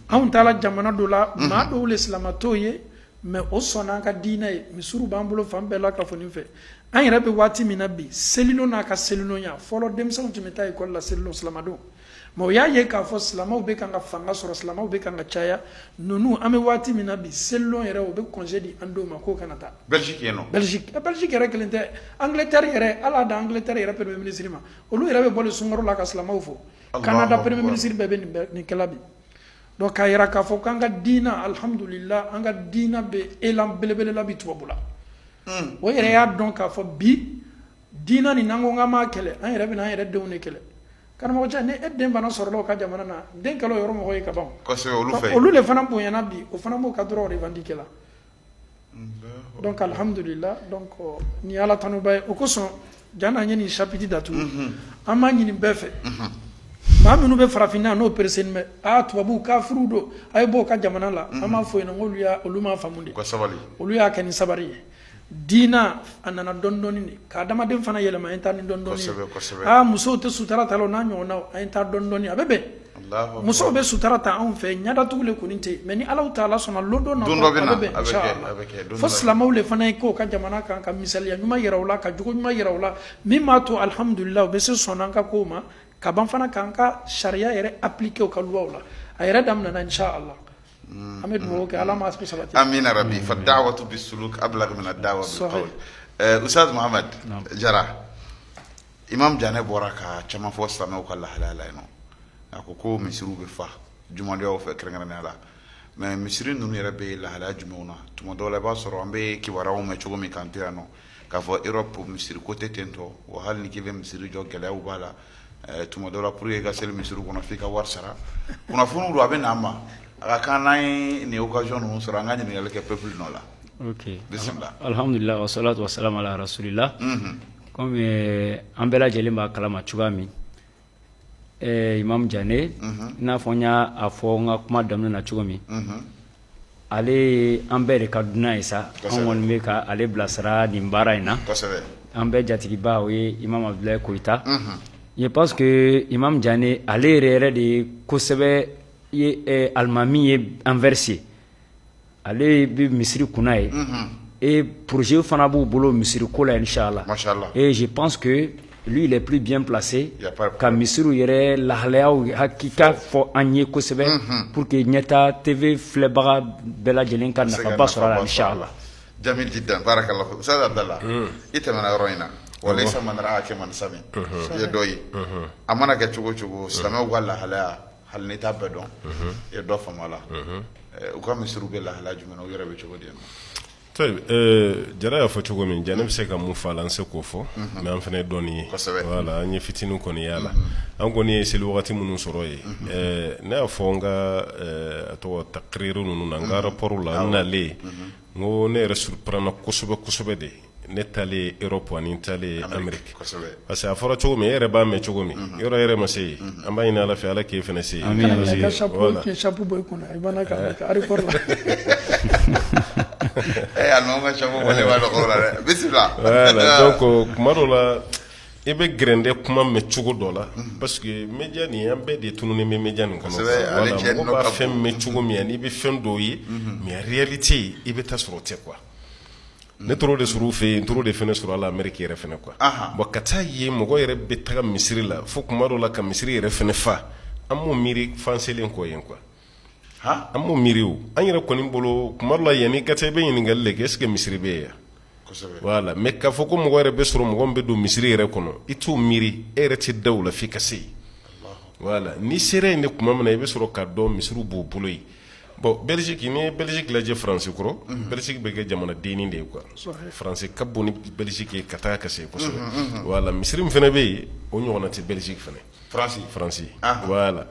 anw taara jamana dɔ la maa dɔw le silamatɔw ye mais o sɔnna an ka diina ye misiriw b'an bolo fan bɛɛ la ka fɔ nin fɛ an yɛrɛ bɛ waati min na bi selino n'a ka selinoya fɔlɔ denmisɛnw tun bɛ taa ekɔli la selino silamadon mais o y'a ye k'a fɔ silamɛw bɛ kan ka fanga sɔrɔ silamɛw bɛ kan ka caya ninnu an bɛ waati min na bi selino yɛrɛ o bɛ congé di an dɔw ma k'o kana taa Belgique yen nɔ Belgique yɛrɛ kelen tɛ Angleterre yɛrɛ ala da Angleterre yɛrɛ premier ministre ma olu yɛrɛ bɛ bɔlen sunkaro la ka silamɛw fɔ Canada premier ministre bɛɛ bɛ nin kɛla bi donc k'a yira k'a fɔ k'an ka diina alhamdulillah an ka diina bɛ elan belebele la bi tubabu la o yɛrɛ y'a dɔn k'a fɔ bi diina nin n'an ko k'an b'a kɛlɛ an yɛrɛ bɛ n'an yɛrɛ denw de kɛlɛ karamɔgɔ cɛ ni e den bana sɔrɔla o ka jamana na den kɛlɛ o yɔrɔ mɔgɔ ye ka ban olu le fana bonyana bi o fana b'o ka dɔrɔn revendiquer la donc alhamdulillah donc ni ala tanuba ye o kosɔn jana an ye nin chapitre datugu an b'a ɲini bɛɛ fɛ maa minnu bɛ farafinna n'o pereseni bɛ tubabu kafiriw don a ye bɔ o ka jamana la an b'a fɔ yen nɔ olu m'a faamu de olu y'a kɛ ni sabari ye diina a nana dɔɔni dɔɔni de ka adamaden fana yɛlɛma an ye taa ni dɔɔni dɔɔni musow tɛ sutara ta la o n'a ɲɔgɔnnaw an ye taa dɔɔni dɔɔni a bɛ bɛn musow bɛ sutara ta anw fɛ ɲadatugu le kɔni tɛ mais ni Alahu Taala sɔnna don dɔ nataw a bɛ bɛn inchallah fo silamɛw le fana ye k'o ka jamana kan ka misaliya ɲuman yira u la ka jogo ɲuman yira u la min b'a to alhamdulillah u bɛ se sɔnna an ka kow ma ka ban fana k'an ka sariya yɛrɛ appliquer u ka luwaw la a yɛrɛ daminɛna inchallah an bɛ dugawu kɛ ala ma sabati amina rabbi fa da'watu bisuluk ablagh min ad-da'wa bil qawl Ustaz Muhammad Jara Imam Jane bɔra ka caman fɔ silamɛw ka lahalaya la yen nɔ a ko misiriw bɛ fa jumadoyaw fɛ kɛrɛnkɛrɛnnenya la mais misiri ninnu yɛrɛ bɛ lahalaya jumɛnw na tuma dɔw la i b'a sɔrɔ an bɛ kibaruyaw mɛn cogo min k'an to yan nɔ k'a fɔ Europe misiri ko tɛ ten tɔ wa hali ni k'i bɛ misiri jɔ gɛlɛyaw b'a la tuma dɔw la pour que i ka seli misiriw kɔnɔ f'i ka wari sara kunnafoniw don a bɛ n'an ma a ka kan n'an ye nin occasion ninnu sɔrɔ an ka ɲininkali kɛ peuple nɔ la ok alhamdulillah wa salatu wa salam ala rasulillah comme an bɛɛ lajɛlen b'a kalama cogoya min Imam Jane n'a fɔ n y'a fɔ n ka kuma daminɛ na cogo min ale an bɛɛ de ka dunan ye sa an kɔni bɛ ka ale bilasira nin baara in na an bɛɛ jatigiba o ye Imam Abdulaye Koyita je pense que Imam Jane ale yɛrɛ de ye kosɛbɛ ye alimami ye anverse ale bɛ misiri kunna ye et projet fana b'u bolo misiri ko la inchallah et je pense que lui il est plus bien placé ka misiriw yɛrɛ lahalayaw hakika fɔ an ye kosɛbɛ pour que ɲɛta TV filɛbaga bɛɛ lajɛlen ka nafaba sɔrɔ a la inchallah jamil jiddan barakallahu Ustaz Abdallah i tɛmɛna yɔrɔ in na walaysa man ra'a kaman sami ye dɔ ye a mana kɛ cogo cogo silamɛw ka lahalaya hali ni t'a bɛɛ dɔn i ye dɔ faamu a la u ka misiriw bɛ lahalaya jumɛn na u yɛrɛ bɛ cogo di jara y'a fɔ cogo min jane bɛ se ka mun fɔ a la an se k'o fɔ mais an fana ye dɔɔni ye voilà an ye fitinin kɔni y'a la an kɔni ye seli wagati minnu sɔrɔ ye ne y'a fɔ n ka a tɔgɔ takiriru ninnu na n ka rapport la n nalen n ko ne yɛrɛ surprendre kosɛbɛ kosɛbɛ de ne taalen Europe ani n taalen Amérique parce que a fɔra cogo min e yɛrɛ b'a mɛn cogo min yɔrɔ yɛrɛ ma se yen an b'a ɲini Ala fɛ Ala k'e fana se yen ka chapeau bɔ i kunna i b'ana ka aéroport la alimama chapeau bɔ ne b'a dɔn la dɛ bisimila voilà donc kuma dɔ la i bɛ gɛrɛndɛ kuma mɛn cogo dɔ la parce que média nin an bɛɛ de tununen bɛ média nin kɔnɔ voilà mɔgɔ b'a fɛn mɛn cogo min n'i bɛ fɛn dɔw ye mais réalité i bɛ taa sɔrɔ o tɛ quoi ne toro de sɔrɔ u fɛ yen n toro de fɛnɛ sɔrɔ a la Amérique yɛrɛ fɛnɛ quoi bon ka taa ye mɔgɔ yɛrɛ bɛ taga misiri la fo kuma dɔ la ka misiri yɛrɛ fɛnɛ fa an m'o miiri fan selen kɔ yen quoi an m'o miiri o an yɛrɛ kɔni bolo kuma dɔ la yanni ka taa i bɛ ɲininkali de kɛ est ce que misiri bɛ yen yan voilà mais k'a fɔ ko mɔgɔ yɛrɛ bɛ sɔrɔ mɔgɔ min bɛ don misiri yɛrɛ kɔnɔ i t'o miiri e yɛrɛ tɛ da o la f'i ka se yen voilà ni sera yen de kuma min na i bɛ sɔrɔ k'a dɔn misiriw b'o bolo yen bon Belgique ni ye Belgique lajɛ France kɔrɔ Belgique bɛ kɛ jamana denni de ye quoi France ka bon ni Belgique ye ka taa ka se kosɛbɛ voilà misiri min fɛnɛ bɛ yen o ɲɔgɔnna tɛ Belgique fɛnɛ France voilà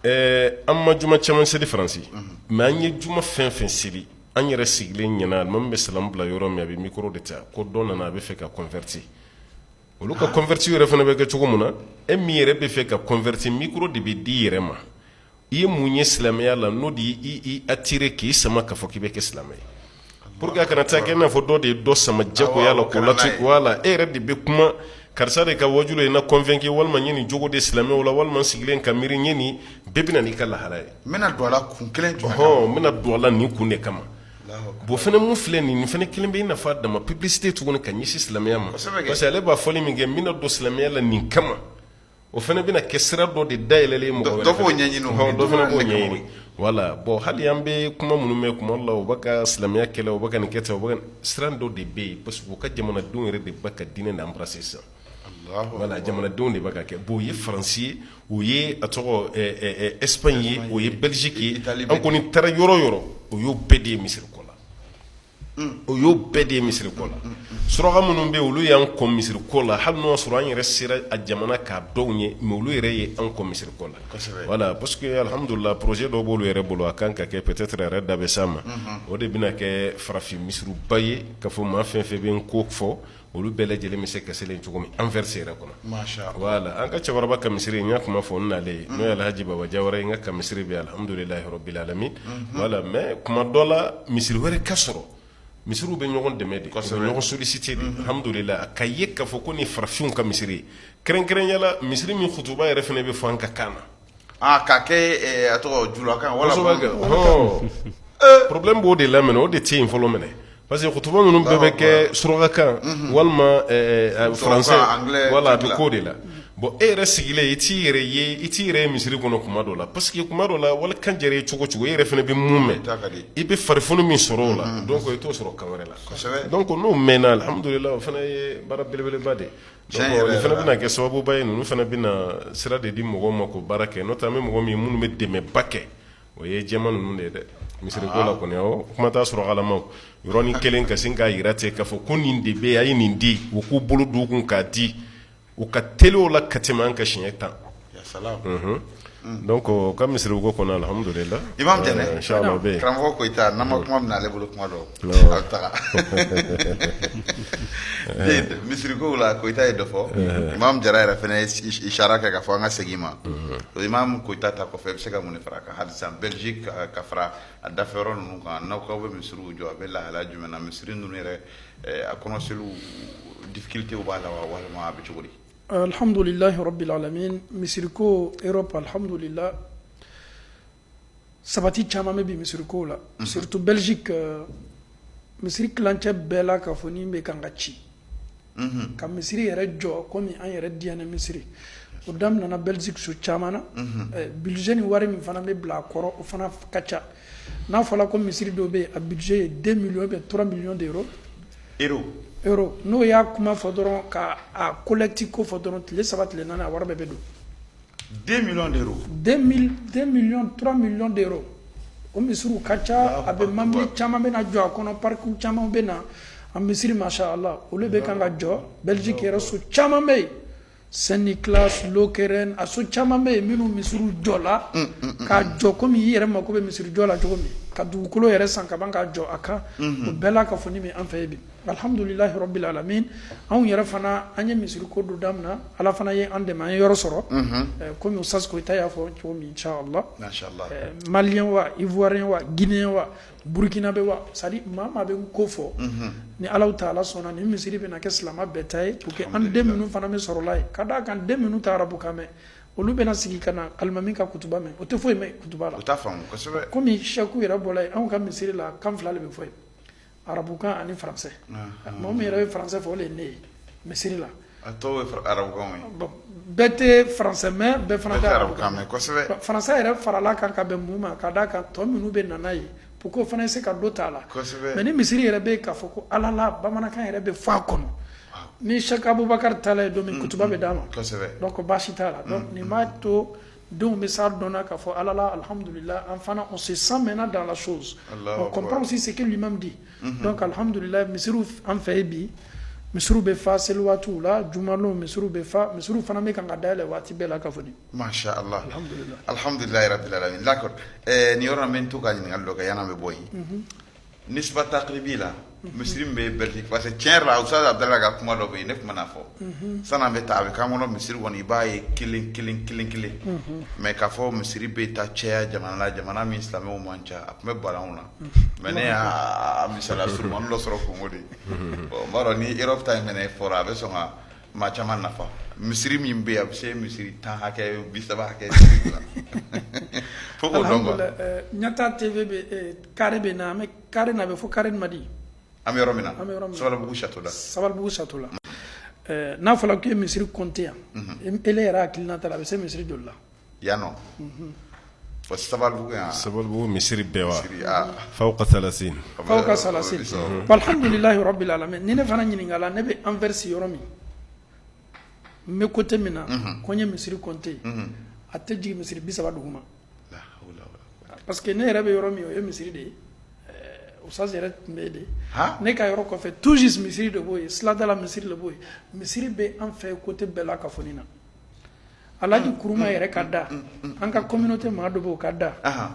an ma juma caman seli France mais an ye juma fɛn fɛn seli an yɛrɛ sigilen ɲɛna alimami bɛ salamu bila yɔrɔ min a bɛ micro de ta ko dɔ nana a bɛ fɛ ka converti olu ka converti yɛrɛ fɛnɛ bɛ kɛ cogo min na e min yɛrɛ bɛ fɛ ka converti micro de bɛ di yɛrɛ ma i ye mun ye silamɛya la n'o de i attiré k'i sama k'a fɔ k'i bɛ kɛ silamɛ ye pour que a kana taa kɛ i n'a fɔ dɔ de ye dɔ sama jagoya la k'o lati wala e yɛrɛ de bɛ kuma karisa de ka wajulu ye na convaincu walima n ye nin jogo de silamɛw la walima n sigilen ka miiri n ye nin bɛɛ bɛ na n'i ka lahala ye n bɛna don a la kun kelen jumɛn n bɛna don a la nin kun de kama bon fɛnɛ mun filɛ nin fɛnɛ kelen bɛ i nafa dama publicité tuguni ka ɲɛsin silamɛya ma parce que ale b'a fɔli min kɛ n bɛna don silamɛya la nin kama o fɛnɛ bɛna kɛ sira dɔ de dayɛlɛlen mɔgɔ wɛrɛ dɔ b'o ɲɛɲini dɔ fɛnɛ b'o ɲɛɲini voilà bon hali an bɛ kuma minnu mɛn kuma dɔ la u bɛ ka silamɛya kɛlɛ u bɛ ka nin kɛ tan u bɛ ka sira dɔ de bɛ yen parce que u ka jamanadenw yɛrɛ de bɛ ka diinɛ de embrasser sisan voilà jamanadenw de bɛ ka kɛ bon o ye Faransi ye o ye a tɔgɔ Espagne ye o ye Belgique ye an kɔni taara yɔrɔ o yɔrɔ o y'o bɛɛ de ye misiri ko la o y'o bɛɛ de ye misiri ko la suraka minnu bɛ yen olu y'an kɔ misiri ko la hali n'o y'a sɔrɔ an yɛrɛ sera a jamana k'a dɔw ye mais olu yɛrɛ ye an kɔ misiri ko la voilà parce que alhamdulillah projet dɔ b'olu yɛrɛ bolo a kan ka kɛ peut-être yɛrɛ da bɛ s'a ma o de bɛna kɛ farafin misiriba ye k'a fɔ maa fɛn fɛn bɛ n ko fɔ olu bɛɛ lajɛlen bɛ se ka selen cogo min Anvers yɛrɛ kɔnɔ voilà an ka cɛkɔrɔba ka misiri n y'a kuma fɔ n nalen n'o ye Alhaji Baba Jawara ye n ka ka misiri bɛ alhamdulilahi rabbil alamin voilà mais kuma dɔ la misiri wɛrɛ ka sɔrɔ misiriw bɛ ɲɔgɔn dɛmɛ de u bɛ ɲɔgɔn solliciter de alhamdulilah ka ye k'a fɔ ko nin farafinw ka misiri ye kɛrɛnkɛrɛnyala misiri min kutuba yɛrɛ fɛnɛ bɛ fɔ an ka kan na k'a kɛ a tɔgɔ julakan wala problème b'o de la mɛnɛ o de tɛ yen fɔlɔ mɛnɛ parce que kutuba ninnu bɛɛ bɛ kɛ surakakan walima français wala a bɛ k'o de la bon e yɛrɛ sigilen i t'i yɛrɛ ye misiri kɔnɔ kuma dɔ la parce que kuma dɔ la wali kan jɛra ye cogo cogo e yɛrɛ fɛnɛ bɛ mun mɛn i bɛ farifoni min sɔrɔ o la donc i t'o sɔrɔ kan wɛrɛ la donc n'o mɛnna alhamdulilah o fana ye baara belebeleba de donc nin fana bɛna kɛ sababuba ye ninnu fana bɛna sira de di mɔgɔw ma k'o baara kɛ n'o tɛ an bɛ mɔgɔ min minnu bɛ dɛmɛba kɛ o ye jɛman ninnu de ye dɛ misiri ko la kɔni awɔ kuma t'a sɔrɔ alamaw yɔrɔnin kelen ka sin k'a yira ten k'a fɔ ko nin de bɛ yen a ye nin di u k'u bolo d'u kun k'a di u ka teli o la ka tɛmɛ an ka siɲɛ 10 donc ka misiri ko kɔnɔ alhamdulilah Imam Jane inchallah bɛ karamɔgɔ Koyita n'an ma kuma minɛ ale bolo kuma dɔ a bɛ taga misiri ko la Koyita ye dɔ fɔ Imam Jara yɛrɛ fɛnɛ ye ishara kɛ k'a fɔ an ka segin ma Imam Koyita ta kɔfɛ i bɛ se ka mun de fara a kan hali sisan Belgique ka fara a dafɛ yɔrɔ ninnu kan n'aw bɛ misiriw jɔ a bɛ lahala jumɛn na misiri ninnu yɛrɛ a kɔnɔseliw difficulté b'a la wa walima a bɛ cogo di alhamdulillahi rabbil alamin misiriko Europe alhamdulillah sabati caman bɛ bi misiriko la surtout Belgique misiri kilancɛ bɛɛ la k'a fɔ ni bɛ kan ka ci ka misiri yɛrɛ jɔ komi an yɛrɛ diyanɛ misiri o daminɛna Belgique so caman na budget ni wari min fana bɛ bila a kɔrɔ o fana ka ca n'a fɔra ko misiri dɔ bɛ yen a budget ye 2 millions ou 3 millions d'euros euro n'o y'a kuma fɔ dɔrɔn ka a collecte ko fɔ dɔrɔn tile 3 tile 4 a wari bɛɛ bɛ don 2 millions d'euros 2 millions 3 millions d'euros o misiriw ka ca a bɛ mambili caman bɛ na jɔ a kɔnɔ parkiw caman bɛ na a misiri masha Allah olu bɛ kan ka jɔ Belgique yɛrɛ so caman bɛ yen Saint-Nicolas Lokeren a so caman bɛ yen minnu misiriw jɔla ka jɔ komi i yɛrɛ mako bɛ misiri jɔ la cogo min ka dugukolo yɛrɛ san ka ban ka jɔ a kan o bɛɛ la ka fɔ ni min an fɛ yen bi alhamdulilahi rabbil alamin anw yɛrɛ fana an ye misiri ko do daminɛ Ala fana ye an dɛmɛ an ye yɔrɔ sɔrɔ komi Ustaz Koyita y'a fɔ cogo min inchallah Malien wa Ivoirien wa Guinéen wa Burkinabé wa c'est-à-dire maa bɛ ko fɔ ni Alahu Taala sɔnna ni misiri bɛna kɛ silama bɛɛ ta ye pour que an den minnu fana bɛ sɔrɔla ye ka d'a kan den minnu tɛ arabu kan mɛn olu bɛna sigi ka na alimami ka kutuba mɛn o tɛ foyi mɛn kutuba la o t'a faamu kosɛbɛ komi sɛku yɛrɛ bɔla yen anw ka misiri la kan fila de bɛ fɔ yen arabukan ani faransɛ mɔgɔ min yɛrɛ bɛ faransɛ fɔ o de ye ne ye misiri la a tɔw ye arabukanw ye bon bɛɛ tɛ faransɛ mɛn bɛɛ fana tɛ arabukan mɛn kosɛbɛ faransɛ yɛrɛ farala kan ka bɛn mun ma ka d'a kan tɔ minnu bɛ nana ye pour que o fana se ka dɔ t'a la mais ni misiri yɛrɛ bɛ k'a fɔ ko ala la bamanankan yɛrɛ bɛ fɔ a kɔnɔ ni Sheikh Abubakar taala ye don min kutuba bɛ d'a ma donc baasi t'a la donc nin b'a to denw bɛ s'a dɔnna k'a fɔ ala la alhamdulillah en fana on se sent maintenant dans la chose on comprend aussi ce que lui-même dit donc alhamdulillah misiriw an fɛ yen bi misiriw bɛ fa seli waatiw la jumalon misiriw bɛ fa misiriw fana bɛ kan ka dayɛlɛ waati bɛɛ la ka fɔ ni masha Allah alhamdulillah rabbil alamin d'accord ni yɔrɔ min to ka ɲininkali dɔ kɛ yan'an bɛ bɔ yen nisba taqribi la misiri min bɛ Belgique parce que tiɲɛ yɛrɛ la Ustaz Abdala ka kuma dɔ bɛ yen ne tun bɛna fɔ san'an bɛ taa a bɛ k'an kɔnɔ misiri kɔni i b'a ye kelen kelen kelen kelen mais k'a fɔ misiri bɛ taa caya jamana la jamana min silamɛw man ca a tun bɛ bala anw na mais ne y'a misaliya surunmanin dɔ sɔrɔ Congo de bon n b'a dɔn ni Europe ta in fɛnɛ fɔra a bɛ sɔn ka maa caman nafa misiri min bɛ yen a bɛ se misiri 10 hakɛ 30 hakɛ fo k'o dɔn quoi Ɲata TV bɛ carré bɛ na mais carré na bɛ fo carré Madi an bɛ yɔrɔ min na Sabalibugu château la Sabalibugu château la n'a fɔra k'i ye misiri compter yan ele yɛrɛ hakilina ta la a bɛ se misiri joli la yan nɔ fɔ Sabalibugu yan Sabalibugu misiri bɛɛ wa fawqa 30 fawqa 30 alhamdulilahi rabbil alamin ni ne fana ɲininka la ne bɛ Anvers yɔrɔ min n bɛ côté min na ko n ye misiri compter a tɛ jigin misiri 30 duguma parce que ne yɛrɛ bɛ yɔrɔ min o ye misiri de ye Ustaz yɛrɛ tun bɛ yen de ne ka yɔrɔ kɔfɛ toujours misiri de b'o ye siladala misiri de b'o ye misiri bɛ an fɛ côté bɛɛ la Kafoni na Alaji Kuruma yɛrɛ ka da an ka communauté maa dɔ b'o ka da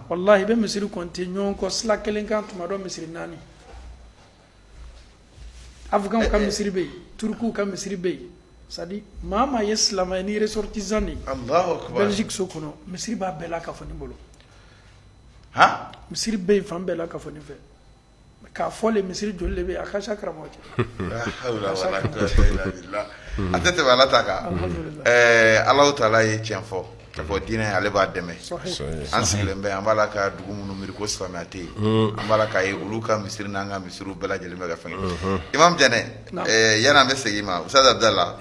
wallahi i bɛ misiri compter ɲɔgɔn kɔ sila kelen kan tuma dɔ misiri 4 Afganw ka misiri bɛ yen Turkiw ka misiri bɛ yen c'est-à-dire maa maa ye silamɛ ni ressortissant de Belgique so kɔnɔ misiri b'a bɛɛ la Kafoni bolo misiri bɛ yen fan bɛɛ la Kafoni fɛ k'a fɔ le misiri joli de bɛ yen a ka ca karamɔgɔ cɛ a tɛ tɛmɛ Ala ta kan Alahu Taala ye tiɲɛ fɔ ka fɔ diinɛ ale b'a dɛmɛ an sigilen bɛ an b'a la ka dugu minnu miiri ko silamɛya tɛ yen an b'a la k'a ye olu ka misiri n'an ka misiriw bɛɛ lajɛlen bɛ ka fɛngɛ Imam Janɛ yan'an bɛ segin ma Ustaz Abdala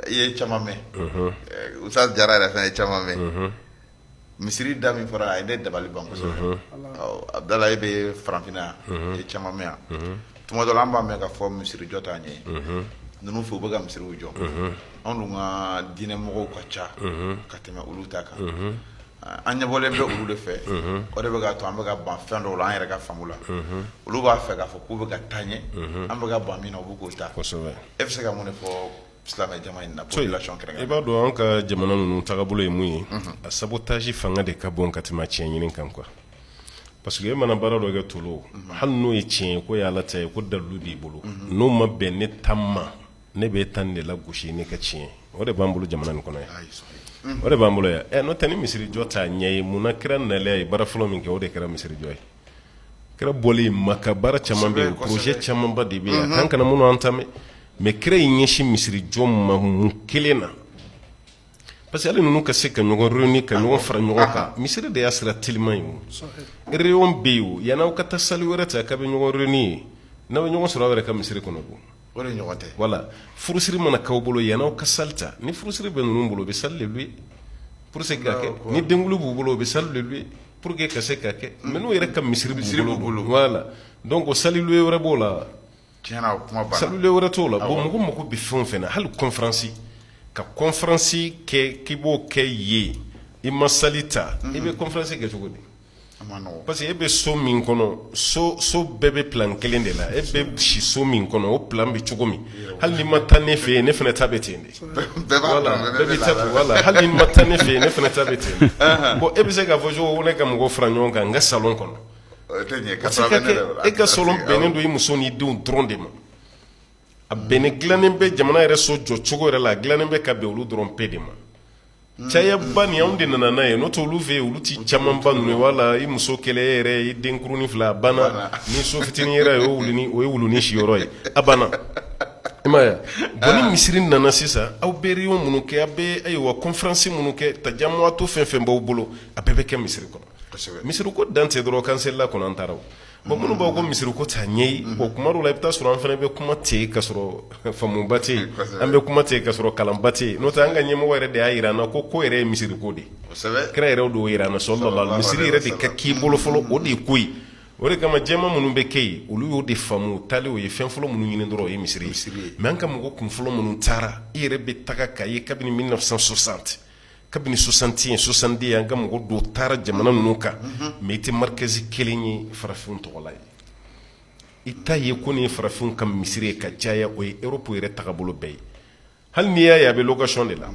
i ye caman mɛn Ustaz Jara yɛrɛ fana ye caman mɛn misiri da min fɔra a ye ne dabali ban kosɛbɛ Abdala e bɛ farafinna yan i ye caman mɛn yan tuma dɔ la an b'a mɛn ka fɔ misiri jɔ t'an ɲɛ ninnu fɛ u bɛ ka misiriw jɔ anw dun ka diinɛmɔgɔw ka ca ka tɛmɛ olu ta kan an ɲɛbɔlen bɛ olu de fɛ o de bɛ k'a to an bɛ ka ban fɛn dɔw la an yɛrɛ ka faamu la olu b'a fɛ k'a fɔ k'u bɛ ka taa ɲɛ an bɛ ka ban min na u bɛ k'o ta e bɛ se ka mun de fɔ silamɛ jama in na population kɛrɛnkɛrɛnnen i b'a dɔn an ka jamana ninnu tagabolo ye mun ye a sabotage fanga de ka bon ka tɛmɛ tiɲɛ ɲini kan quoi parce que e mana baara dɔ kɛ tolo hali n'o ye tiɲɛ ye ko ye Ala ta ye ko dalilu b'i bolo n'o ma bɛn ne ta ma ne bɛ tan de la gosi ne ka tiɲɛ o de b'an bolo jamana nin kɔnɔ yan o de b'an bolo yan n'o tɛ ni misiri jɔ t'a ɲɛ ye mun na kɛra nalen ye baara fɔlɔ min kɛ o de kɛra misiri jɔ ye kɛra bɔli maka baara caman bɛ yen projet camanba de bɛ yen a kan kana minnu an ta mais kira yi ɲɛsin misiri jɔ ma mun kelen na parce que hali ninnu ka se ka ɲɔgɔn réunir ka ɲɔgɔn fara ɲɔgɔn kan misiri de y'a sira teliman ye o réunion bɛ yen o yan'aw ka taa sali wɛrɛ ta k'a bɛ ɲɔgɔn réunir ye n'aw bɛ ɲɔgɔn sɔrɔ aw yɛrɛ ka misiri kɔnɔ bon o de ɲɔgɔn tɛ voilà furusiri mana k'aw bolo yan'aw ka sali ta ni furusiri bɛ ninnu bolo o bɛ sali de lu pour se ka kɛ ni denkulu b'u bolo o bɛ sali de lu pour que ka se ka kɛ mais n'o yɛrɛ ka misiri b'u bolo voilà donc o sali lu wɛrɛ b'o la sali lu wɛrɛ t'o la bon mɔgɔ mako bɛ fɛn o fɛn na hali conférence ka conférence kɛ k'i b'o kɛ yen i ma sali ta i bɛ conférence kɛ cogo di parce que e bɛ so min kɔnɔ so bɛɛ bɛ plan kelen de la e bɛ si so min kɔnɔ o plan bɛ cogo min hali ni ma taa ne fɛ yen ne fana ta bɛ ten de voilà bɛɛ bɛ taa voilà hali ni ma taa ne fɛ yen ne fana ta bɛ ten bon e bɛ se k'a fɔ cogo ne ka mɔgɔ fara ɲɔgɔn kan n ka salon kɔnɔ parce que e ka salon bɛnnen don i muso n'i denw dɔrɔn de ma a bɛnnen dilannen bɛ jamana yɛrɛ so jɔ cogo yɛrɛ la a dilannen bɛ ka bɛn olu dɔrɔn pe de ma cayaba nin anw de nana n'a ye n'o tɛ olu fɛ yen olu ti camanba ninnu ye wala i muso kɛlɛ yɛrɛ i den kurunin fila a banna ni so fitinin yɛrɛ o ye wulunin siyɔrɔ ye a banna i m'a ye bon ni misiri nana sisan aw bɛ réunion minnu kɛ a bɛ ayiwa conférence minnu kɛ tajamuwato fɛn fɛn b'aw bolo a bɛɛ bɛ kɛ misiri kɔnɔ misiri ko dan tɛ dɔrɔn kansɛrila kɔnɔ an taara o bon minnu b'aw ko misiri ko t'a ɲɛ ye bon kuma dɔw la i bɛ taa sɔrɔ an fana bɛ kuma ten ka sɔrɔ faamuba tɛ yen an bɛ kuma ten ka sɔrɔ kalanba tɛ yen n'o tɛ an ka ɲɛmɔgɔ yɛrɛ de y'a jira an na ko yɛrɛ ye misiri ko de kira yɛrɛ de y'o jira an na sɔlɔlɔ misiri yɛrɛ de ka k'i bolo fɔlɔ o de ye ko ye o de kama jɛma minnu bɛ kɛ yen olu y'o de faamu taalen o ye fɛn fɔlɔ minnu ɲini dɔrɔn o ye misiri ye mais an ka mɔgɔ kun fɔlɔ minnu taara i yɛrɛ bɛ taga k'a ye kabini 1960 kabini 60 70 an ka mɔgɔ dɔw taara jamana ninnu kan mais i tɛ markɛzi kelen ye farafinw tɔgɔla ye i t'a ye ko nin ye farafinw ka misiri ye ka caya o ye Europe yɛrɛ tagabolo bɛɛ ye hali n'i y'a ye a bɛ location de la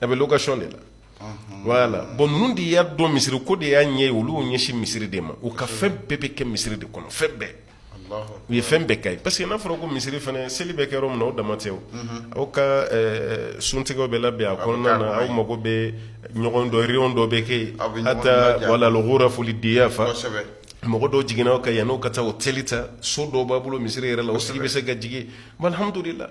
a bɛ location de la voilà bon ninnu de y'a dɔn misiri ko de y'a ɲɛ ye olu y'o ɲɛsin misiri de ma u ka fɛn bɛɛ bɛ kɛ misiri de kɔnɔ fɛn bɛɛ u ye fɛn bɛɛ kɛ ye parce que n'a fɔra ko misiri fana seli bɛ kɛ yɔrɔ min na o dama tɛ o aw ka suntigɛw bɛ labɛn a kɔnɔna na aw mago bɛ ɲɔgɔn dɔ réunion dɔ bɛ kɛ yen hata voilà logora foli diya fa mɔgɔ dɔw jiginna aw ka yan n'o ka taa o teli ta so dɔw b'a bolo misiri yɛrɛ la o sigi bɛ se ka jigin bon alhamdulillah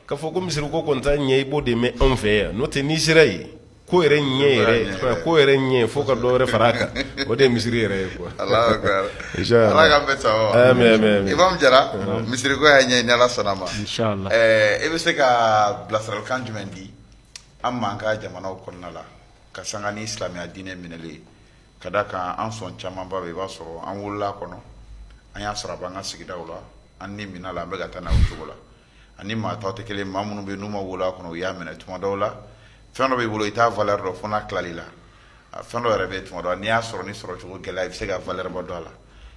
k'a fɔ ko misiri ko kɔni t'a ɲɛ i b'o de mɛn anw fɛ yan n'o tɛ n'i sera yen ko yɛrɛ ɲɛ fo ka dɔ wɛrɛ fara a kan o de ye misiri yɛrɛ ye quoi Allahu akbar Ala k'an bɛɛ saba amen Imam Jara misiri ko y'a ɲɛ ni Ala sɔnna ma inshallah e bɛ se ka bilasiralikan jumɛn di an ma an ka jamanaw kɔnɔna la ka sanga ni silamɛya diinɛ minɛli ye ka da kan an sɔn camanba bɛ i b'a sɔrɔ an wolola kɔnɔ an y'a sɔrɔ a b'an ka sigidaw la an ni minna la an bɛ ka taa n'a o cogo la ani maa tɔw tɛ kelen maa minnu bɛ n'u ma wolo a kɔnɔ u y'a minɛ tuma dɔw la fɛn dɔ b'i bolo i t'a valeur dɔn fo n'a tilali la fɛn dɔ yɛrɛ bɛ tuma dɔ n'i y'a sɔrɔ ni sɔrɔ cogo gɛlɛya i bɛ se ka valeur bɔ dɔn a la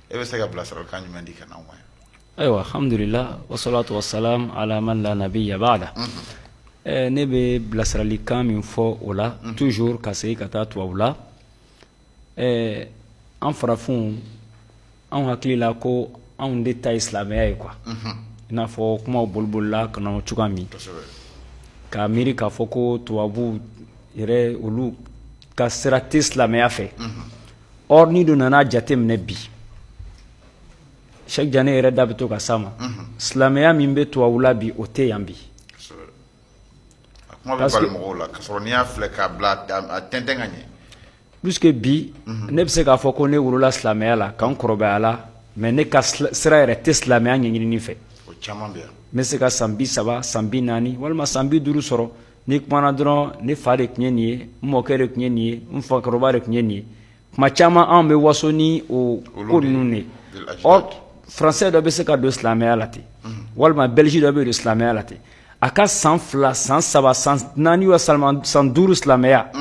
e bɛ se ka bilasiralikan jumɛn di ka n'anw ma ayiwa alhamdulillah wassalatu wassalam ala man la nabiyya ba'da ne bɛ bilasiralikan min fɔ o la toujours ka segin ka taa tubabu la an farafinw anw hakili la ko anw de ta ye silamɛya ye quoi i n'a fɔ kumaw bolibolila ka na cogoya min k'a miiri k'a fɔ ko tubabu yɛrɛ olu ka sira tɛ silamɛya fɛ or ni dun nana jate minɛ bi Cheikh Jane yɛrɛ da bɛ to ka s'a ma silamɛya min bɛ tubabu la bi o tɛ yan bi kuma bɛ bali mɔgɔw la ka sɔrɔ n'i y'a filɛ k'a bila a tɛntɛn ka ɲɛ puisque bi ne bɛ se k'a fɔ ko ne wolola silamɛya la k'an kɔrɔbaya la mais ne ka sira yɛrɛ tɛ silamɛya ɲɛɲinini fɛ o caman bɛ yan n bɛ se ka san 30 san 40 walima san 50 sɔrɔ ni kumana dɔrɔn ne fa de tun ye nin ye n mɔkɛ de tun ye nin ye n fakɔrɔba de tun ye nin ye kuma caman anw bɛ waso ni o ko ninnu de or français dɔ bɛ se ka don silamɛya la ten walima belge dɔ bɛ don silamɛya la ten a ka san 2 san 3 san 4 wa san 5 silamɛya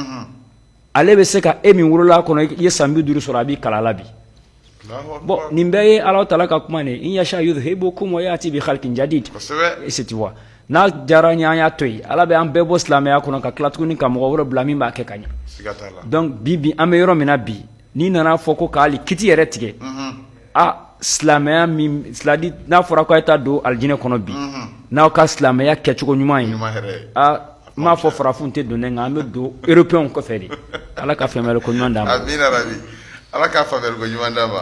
ale bɛ se ka e min wolola kɔnɔ i ye san 50 sɔrɔ a b'i kala la bi bon nin bɛɛ ye Alahu Taala ka kuma de in yasha yudhibukum wa yati bi khalqin jadid c'est tu vois n'a diyara n ye an y'a to yen Ala bɛ an bɛɛ bɔ silamɛya kɔnɔ ka tila tuguni ka mɔgɔ wɛrɛ bila min b'a kɛ ka ɲɛ donc bi an bɛ yɔrɔ min na bi n'i nana fɔ ko k'ali kiti yɛrɛ tigɛ silamɛya min c'est-à-dire n'a fɔra ko a ye taa don alijinɛ kɔnɔ bi n'aw ka silamɛya kɛcogo ɲuman ye n m'a fɔ farafinw tɛ don dɛ nka an bɛ don européens kɔfɛ de Ala ka faamuyali ko ɲuman d'an ma amina rabi Ala ka faamuyali ko ɲuman d'an ma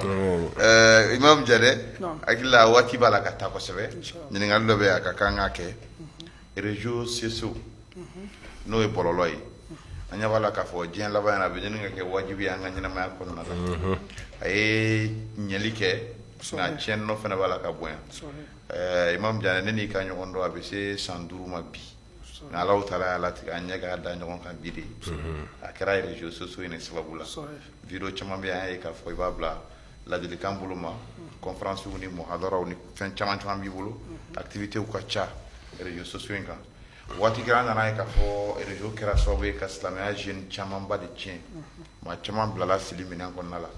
Imam Jane hakili la waati b'a la ka taa kosɛbɛ ɲininkali dɔ bɛ yan a ka kan ka kɛ réseaux sociaux n'o ye bɔlɔlɔ ye an ɲɛ b'a la k'a fɔ diɲɛ laban a bɛ ɲini ka kɛ wajibi ye an ka ɲɛnamaya kɔnɔna la a ye ɲɛli kɛ nka tiɲɛni dɔ fana b'a la ka bonya Imam Jane ne n'i ka ɲɔgɔn dɔn a bɛ se san 5 ma bi nka Alahu Taala y'a latigɛ an ɲɛ k'a da ɲɔgɔn kan bi de a kɛra réseaux sociaux in sababu la vidéo caman bɛ an ye k'a fɔ i b'a bila ladilikan bolo ma conférence ni muhadaraw ni fɛn caman b'i bolo activités ka ca réseaux sociaux in kan waati kɛra an nana ye k'a fɔ réseau kɛra sababu ye ka silamɛya jeune camanba de tiɲɛ maa caman bilala fili minɛn kɔnɔna la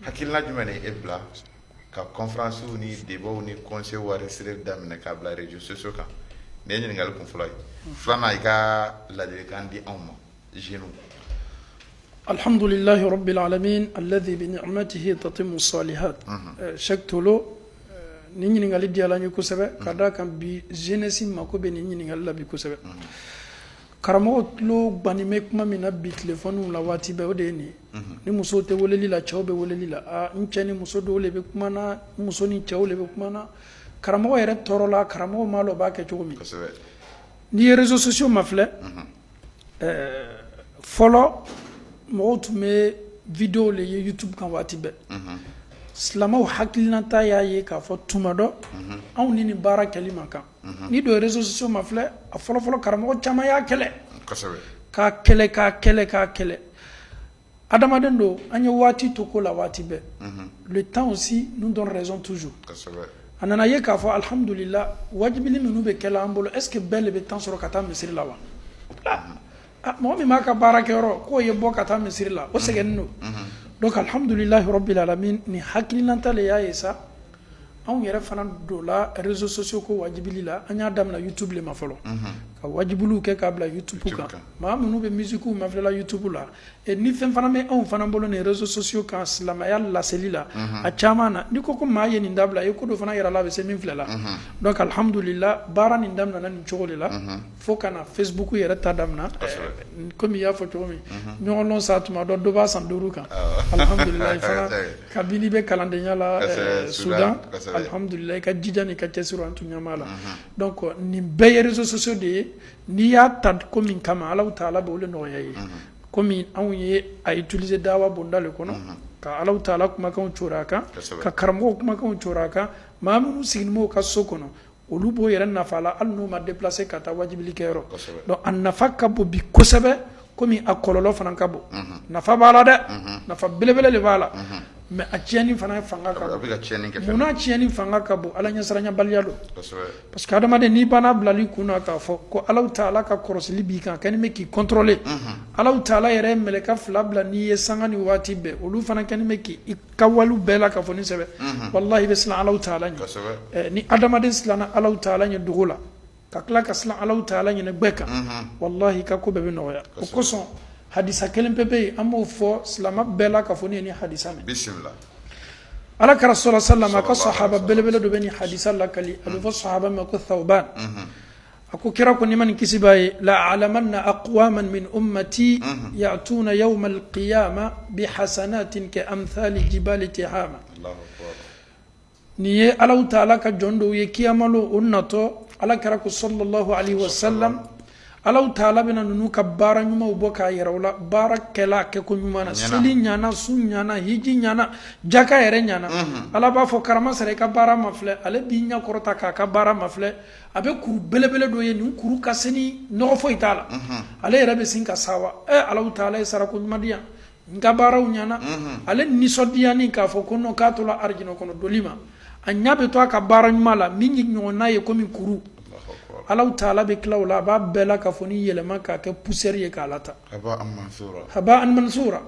hakilina jumɛn ni e bila ka conférence ni débat ni conseil wari sire daminɛ k'a bila réseaux sociaux kan ne ye ɲininkali kun fɔlɔ ye filanan i ka ladilikan di anw ma jeunes. الحمد لله رب العالمين الذي بنعمته تتم الصالحات شكتلو نيني نغالي ديالا ني كوسبه كدا كان بي جينيسي ماكو بي نيني نغال لا بي كوسبه كرامو لو باني ميك ما مينا بي تليفون لا واتي بي وديني ni muso te woleli la cɛw bɛ woleli la n ni muso dɔw le bɛ kuma na muso ni cɛw le bɛ kuma na karamɔgɔ yɛrɛ tɔɔrɔ la karamɔgɔ maa lɔ b'a kɛ cogo min n'i ye réseaux sociaux ma filɛ fɔlɔ mɔgɔw tun bɛ vidéo le ye YouTube kan waati bɛɛ silamɛw hakilinata y'a ye k'a fɔ tuma dɔ anw ni nin baara kɛli man kan ni don réseaux sociaux ma filɛ a fɔlɔfɔlɔ karamɔgɔ caman y'a kɛlɛ k'a kɛlɛ adamaden do an ye waati to ko la waati bɛɛ le temps aussi nous donne raison toujours a nana ye k'a fɔ alhamdulillah wajibili minnu bɛ kɛla an bolo est ce que bɛɛ le bɛ temps sɔrɔ ka taa misiri la wa mɔgɔ min b'a ka baara kɛyɔrɔ k'o ye bɔ ka taa misiri la o sɛgɛnnen do donc alhamdulillahi rabbil alamin ni hakilinata le y'a ye sa anw yɛrɛ fana don la réseaux sociaux ko wajibili la an y'a daminɛ YouTube le ma fɔlɔ ka wajibiliw kɛ k'a bila YouTube kan maa minnu bɛ musique ma filɛla YouTube la ni fɛn fana bɛ anw fana bolo ni réseaux sociaux kan silamɛya laseli la a caman na ni ko maa ye nin dabila ye ko dɔ fana yɛrɛ la a bɛ se min filɛ la donc alhamdulillah baara nin daminɛna nin cogo de la fo ka na Facebook yɛrɛ ta daminɛ komi i y'a fɔ cogo min ɲɔgɔn lɔn sa tuma dɔ dɔ b'a san 5 kan alhamdulillah fana kabini bɛ kalandenya la Soudan alhamdulillah i ka jija ni ka cɛsiri an tun ɲɛma la donc nin bɛɛ ye réseaux sociaux de ye n'i y'a ta ko min kama Alahu Taala bɛ o le nɔgɔya ye komi anw ye a utiliser dawa bonda le kɔnɔ ka Alahu Taala kumakanw cori a kan ka karamɔgɔw kumakanw cori a kan maa minnu sigilen b'o ka so kɔnɔ olu b'o yɛrɛ nafa la hali n'u ma déplacer ka taa wajibili kɛyɔrɔ donc a nafa ka bon bi kosɛbɛ komi a kɔlɔlɔ fana ka bon nafa b'a la dɛ nafa belebele de b'a la mais a tiɲɛni fana fanga ka bon munna tiɲɛni fanga ka bon ala ɲɛsiranyabaliya don parce que adamaden n'i banna bilali kun na k'a fɔ ko Alahu Taala ka kɔrɔsili b'i kan kɛni bɛ k'i contrôler Alahu Taala yɛrɛ ye mɛlɛka 2 bila n'i ye sanga ni waati bɛɛ olu fana kɛni bɛ k'i ka waliw bɛɛ la ka fɔ ni sɛbɛ wallahi i bɛ siran Alahu Taala ɲɛ ni adamaden siranna Alahu Taala ɲɛ dogo la ka tila ka siran Alahu Taala ɲɛ bɛɛ kan wallahi i ka ko bɛɛ bɛ nɔgɔya o kosɔn hadisa kelen pe bɛ yen an b'o fɔ silama bɛɛ la ka fɔ ni ye ni hadisa mɛn bisimila ala kɛra sɔlɔ sallam a ka sahaba belebele dɔ bɛ ni hadisa lakali a bɛ fɔ sahaba ma ko Thawban a ko kira ko ni ma nin kisi b'a ye la alamanna aqwaman min ummati ya'tuna yawma al-qiyama bi hasanatin ka amthali jibali tihama ni ye Alahu Taala ka jɔn dɔw ye kiyamalo o natɔ ala kɛra ko sallallahu alaihi wasallam Alahu Taala bɛna ninnu ka baara ɲumanw bɔ k'a yɛrɛ u la baara kɛla kɛko ɲuman na seli ɲana su ɲana hiji ɲana jaka yɛrɛ ɲana ala b'a fɔ karama sera i ka baara ma filɛ ale b'i ɲɛ kɔrɔta k'a ka baara ma filɛ a bɛ kuru belebele dɔ ye nin kuru ka se ni nɔgɔ foyi t'a la ale yɛrɛ bɛ sin ka sawa Alahu Taala ye sarako ɲuman di yan n ka baaraw ɲana ale nisɔndiyani k'a fɔ ko non k'a to la arijinɛ kɔnɔ doli ma a ɲa bɛ to a ka baara ɲuman la min ye ɲɔgɔn n'a ye komi kuru Alahu Taala bɛ tila o la a b'a bɛɛ la ka fɔ ni yɛlɛma k'a kɛ poussière ye k'a lata haba an mansura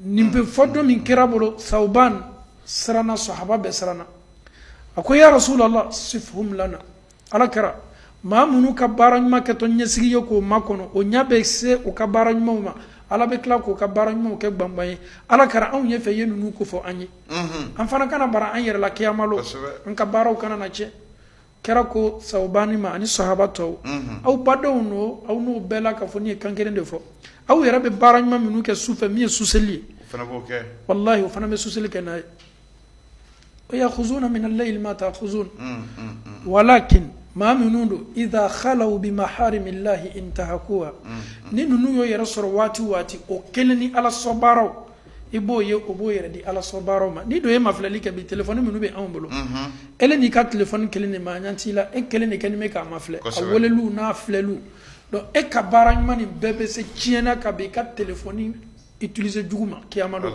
nin bɛ fɔ don min kɛra bolo Thawban siranna sahaba bɛɛ siranna a ko ya Rasulallah sifhum lana ala kɛra maa minnu ka baara ɲuman kɛtɔ ɲɛsigi ye k'o makɔnɔ o ɲa bɛ se o ka baara ɲumanw ma ala bɛ tila k'o ka baara ɲumanw kɛ gbanban ye ala kɛra anw ɲɛfɛ ye ninnu ko fɔ an ye an fana kana bara an yɛrɛ la kiyamalo an ka baaraw kana na tiɲɛ kɛra ko Thawbani ma ani sahaba tɔw aw badenw no aw n'o bɛɛ la ka fɔ ni ye kan kelen de fɔ aw yɛrɛ bɛ baara ɲuman minnu kɛ sufɛ min ye suseli ye wallahi o fana bɛ suseli kɛ n'a ye ويأخذون من الليل ما تأخذون ولكن ما منون إذا خلوا بمحارم الله انتهكوها نينو يو يرسل واتي أو كلني على الصبارو ibo ye obo yere di ala sobaro ma ni do e maflali ke bi telephone minu be an bolo ele ni ka telephone kele ne ma nyanti la e kele ne kanime ka mafle awolelu na flelu do e ka baranyuma ni bebe se chiena ka be ka telephone utiliser juguma kiyama do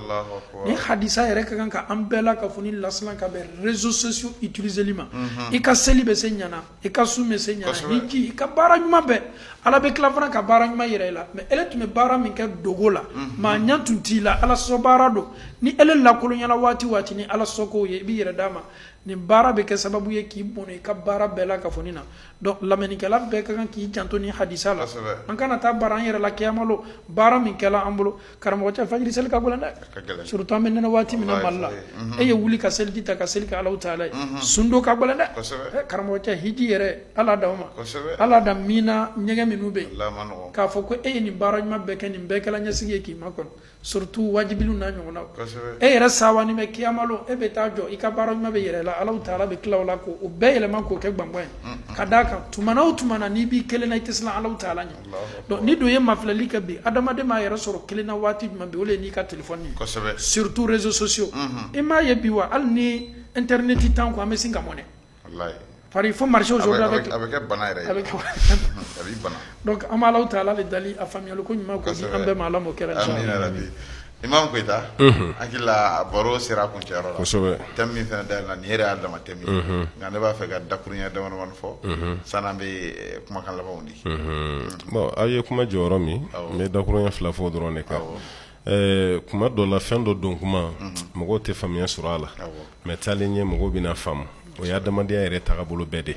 ni hadisa yɛrɛ ka kan ka an bɛɛ la ka fɔ ni lasilan ka bɛn réseaux sociaux utiliser li ma i ka seli bɛ se ɲana i ka sun bɛ se ɲana hiji i ka baara ɲuman bɛɛ ala bɛ tila fana ka baara ɲuman yɛrɛ i la mais ele tun bɛ baara min kɛ dogo la maa ɲɛ tun t'i la ala sɔ baara do ni ele lakolonyala waati waati ni ala sɔkow ye i b'i yɛrɛ d'a ma nin baara bɛ kɛ sababu ye k'i bɔnɛ i ka baara bɛɛ la ka fɔ nin na donc lamɛnnikɛla bɛɛ ka kan k'i janto ni hadisa la an kana taa bara an yɛrɛ la kiyama lo baara min kɛla an bolo karamɔgɔ cɛ fajiri seli ka gɛlɛn dɛ surtout an bɛ nɛnɛ waati min na mali la e ye wuli ka seliji ta ka seli ka alaw taala ye sundo ka gɛlɛn dɛ karamɔgɔ cɛ hiji yɛrɛ ala d'aw ma ala da mina ɲɛgɛn minnu bɛ yen k'a fɔ ko e ye nin baara ɲuman bɛɛ kɛ nin bɛɛ kɛla ɲɛsigi ye k'i makɔnɔ surtout wajibiliw n'a ɲɔgɔnnaw e yɛrɛ sawani bɛ kiyama lo e bɛ taa jɔ i ka baara ɲuman bɛ yɛrɛ la alaw taala bɛ tila o la ko o bɛɛ yɛlɛma k'o kɛ gbangba ye ka d'a kan tumana o tumana n'i b'i kelen na i tɛ siran alaw taala ɲɛ donc ni dun ye mafilɛli kɛ bi adamaden m'a yɛrɛ sɔrɔ kelen na waati jumɛn bi o le n'i ka téléphone ye surtout réseaux sociaux i m'a ye bi wa hali ni internet t'an ko an bɛ sin ka mɔnɛ par il faut marcher aujourd'hui avec a bɛ kɛ bana yɛrɛ ye a b'i bana donc an b'alaw taala le dali a faamuyali ko ɲuman ko di an bɛɛ ma ala m'o kɛra amina rabi Imam Koyita hakili la baro sera kuncɛyɔrɔ la kosɛbɛ thème min fɛnɛ dayɛlɛla nin yɛrɛ y'a dama thème ye nka ne b'a fɛ ka dakuruɲɛ damadamani fɔ san'an bɛ kumakan labanw di bon aw ye kuma jɔyɔrɔ min n bɛ dakuruɲɛ fila fɔ dɔrɔn de kan kuma dɔ la fɛn dɔ don kuma mɔgɔw tɛ faamuya sɔrɔ a la mais taalen ɲɛ mɔgɔw bɛna faamu o y'a adamadenya yɛrɛ tagabolo bɛɛ de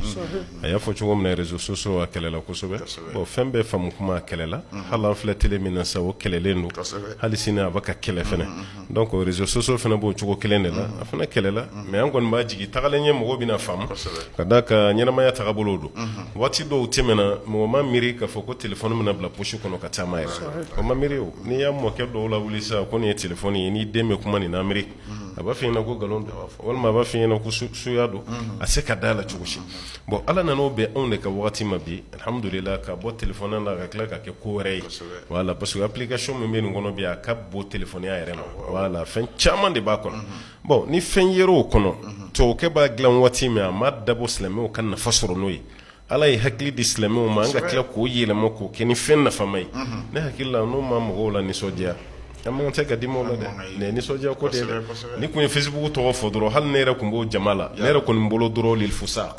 a y'a fɔ cogo min na réseaux sociaux a kɛlɛla kosɛbɛ bon fɛn bɛɛ faamu kuma a kɛlɛla hali an filɛ télé min na sa o kɛlɛlen don hali sini a bɛ ka kɛlɛ fɛnɛ donc réseaux sociaux fɛnɛ b'o cogo kelen de la a fɛnɛ kɛlɛla mais an kɔni b'a jigi tagalen ɲɛ mɔgɔw bɛna faamu ka d'a kan ɲɛnamaya tagabolo don waati dɔw tɛmɛna mɔgɔ ma miiri k'a fɔ ko téléphone bɛna bila poche kɔnɔ ka taama yɛrɛ o ma miiri o n'i y'a mɔkɛ dɔw la wuli sisan ko nin ye téléphone ye n'i den bɛ kuma nin na Amérique a b'a f'i ɲɛna ko nkalon don walima a b'a f'i ɲɛna ko suya don a se ka da la cogo si bon ala nan'o bɛn anw de ka wagati ma bi alhamdulillah ka bɔ téléphone la ka tila ka kɛ ko wɛrɛ ye voilà parce que application min bɛ nin kɔnɔ bi a ka bon téléphone ya yɛrɛ ma voilà fɛn caman de b'a kɔnɔ bon ni fɛn yer'o kɔnɔ tubabukɛ b'a dilan waati min a ma dabɔ silamɛw ka nafa sɔrɔ n'o ye ala ye hakili di silamɛw ma an ka tila k'o yɛlɛma k'o kɛ ni fɛn nafama ye ne hakili la n'o ma mɔgɔw la nisɔndiya an man tɛ ka di maaw la dɛ nin nisɔndiya ko de dɛ ni kun ye Facebook tɔgɔ fɔ dɔrɔn hali ne yɛrɛ kun b'o jama la ne yɛrɛ kɔni bolo dɔrɔn lil fusaq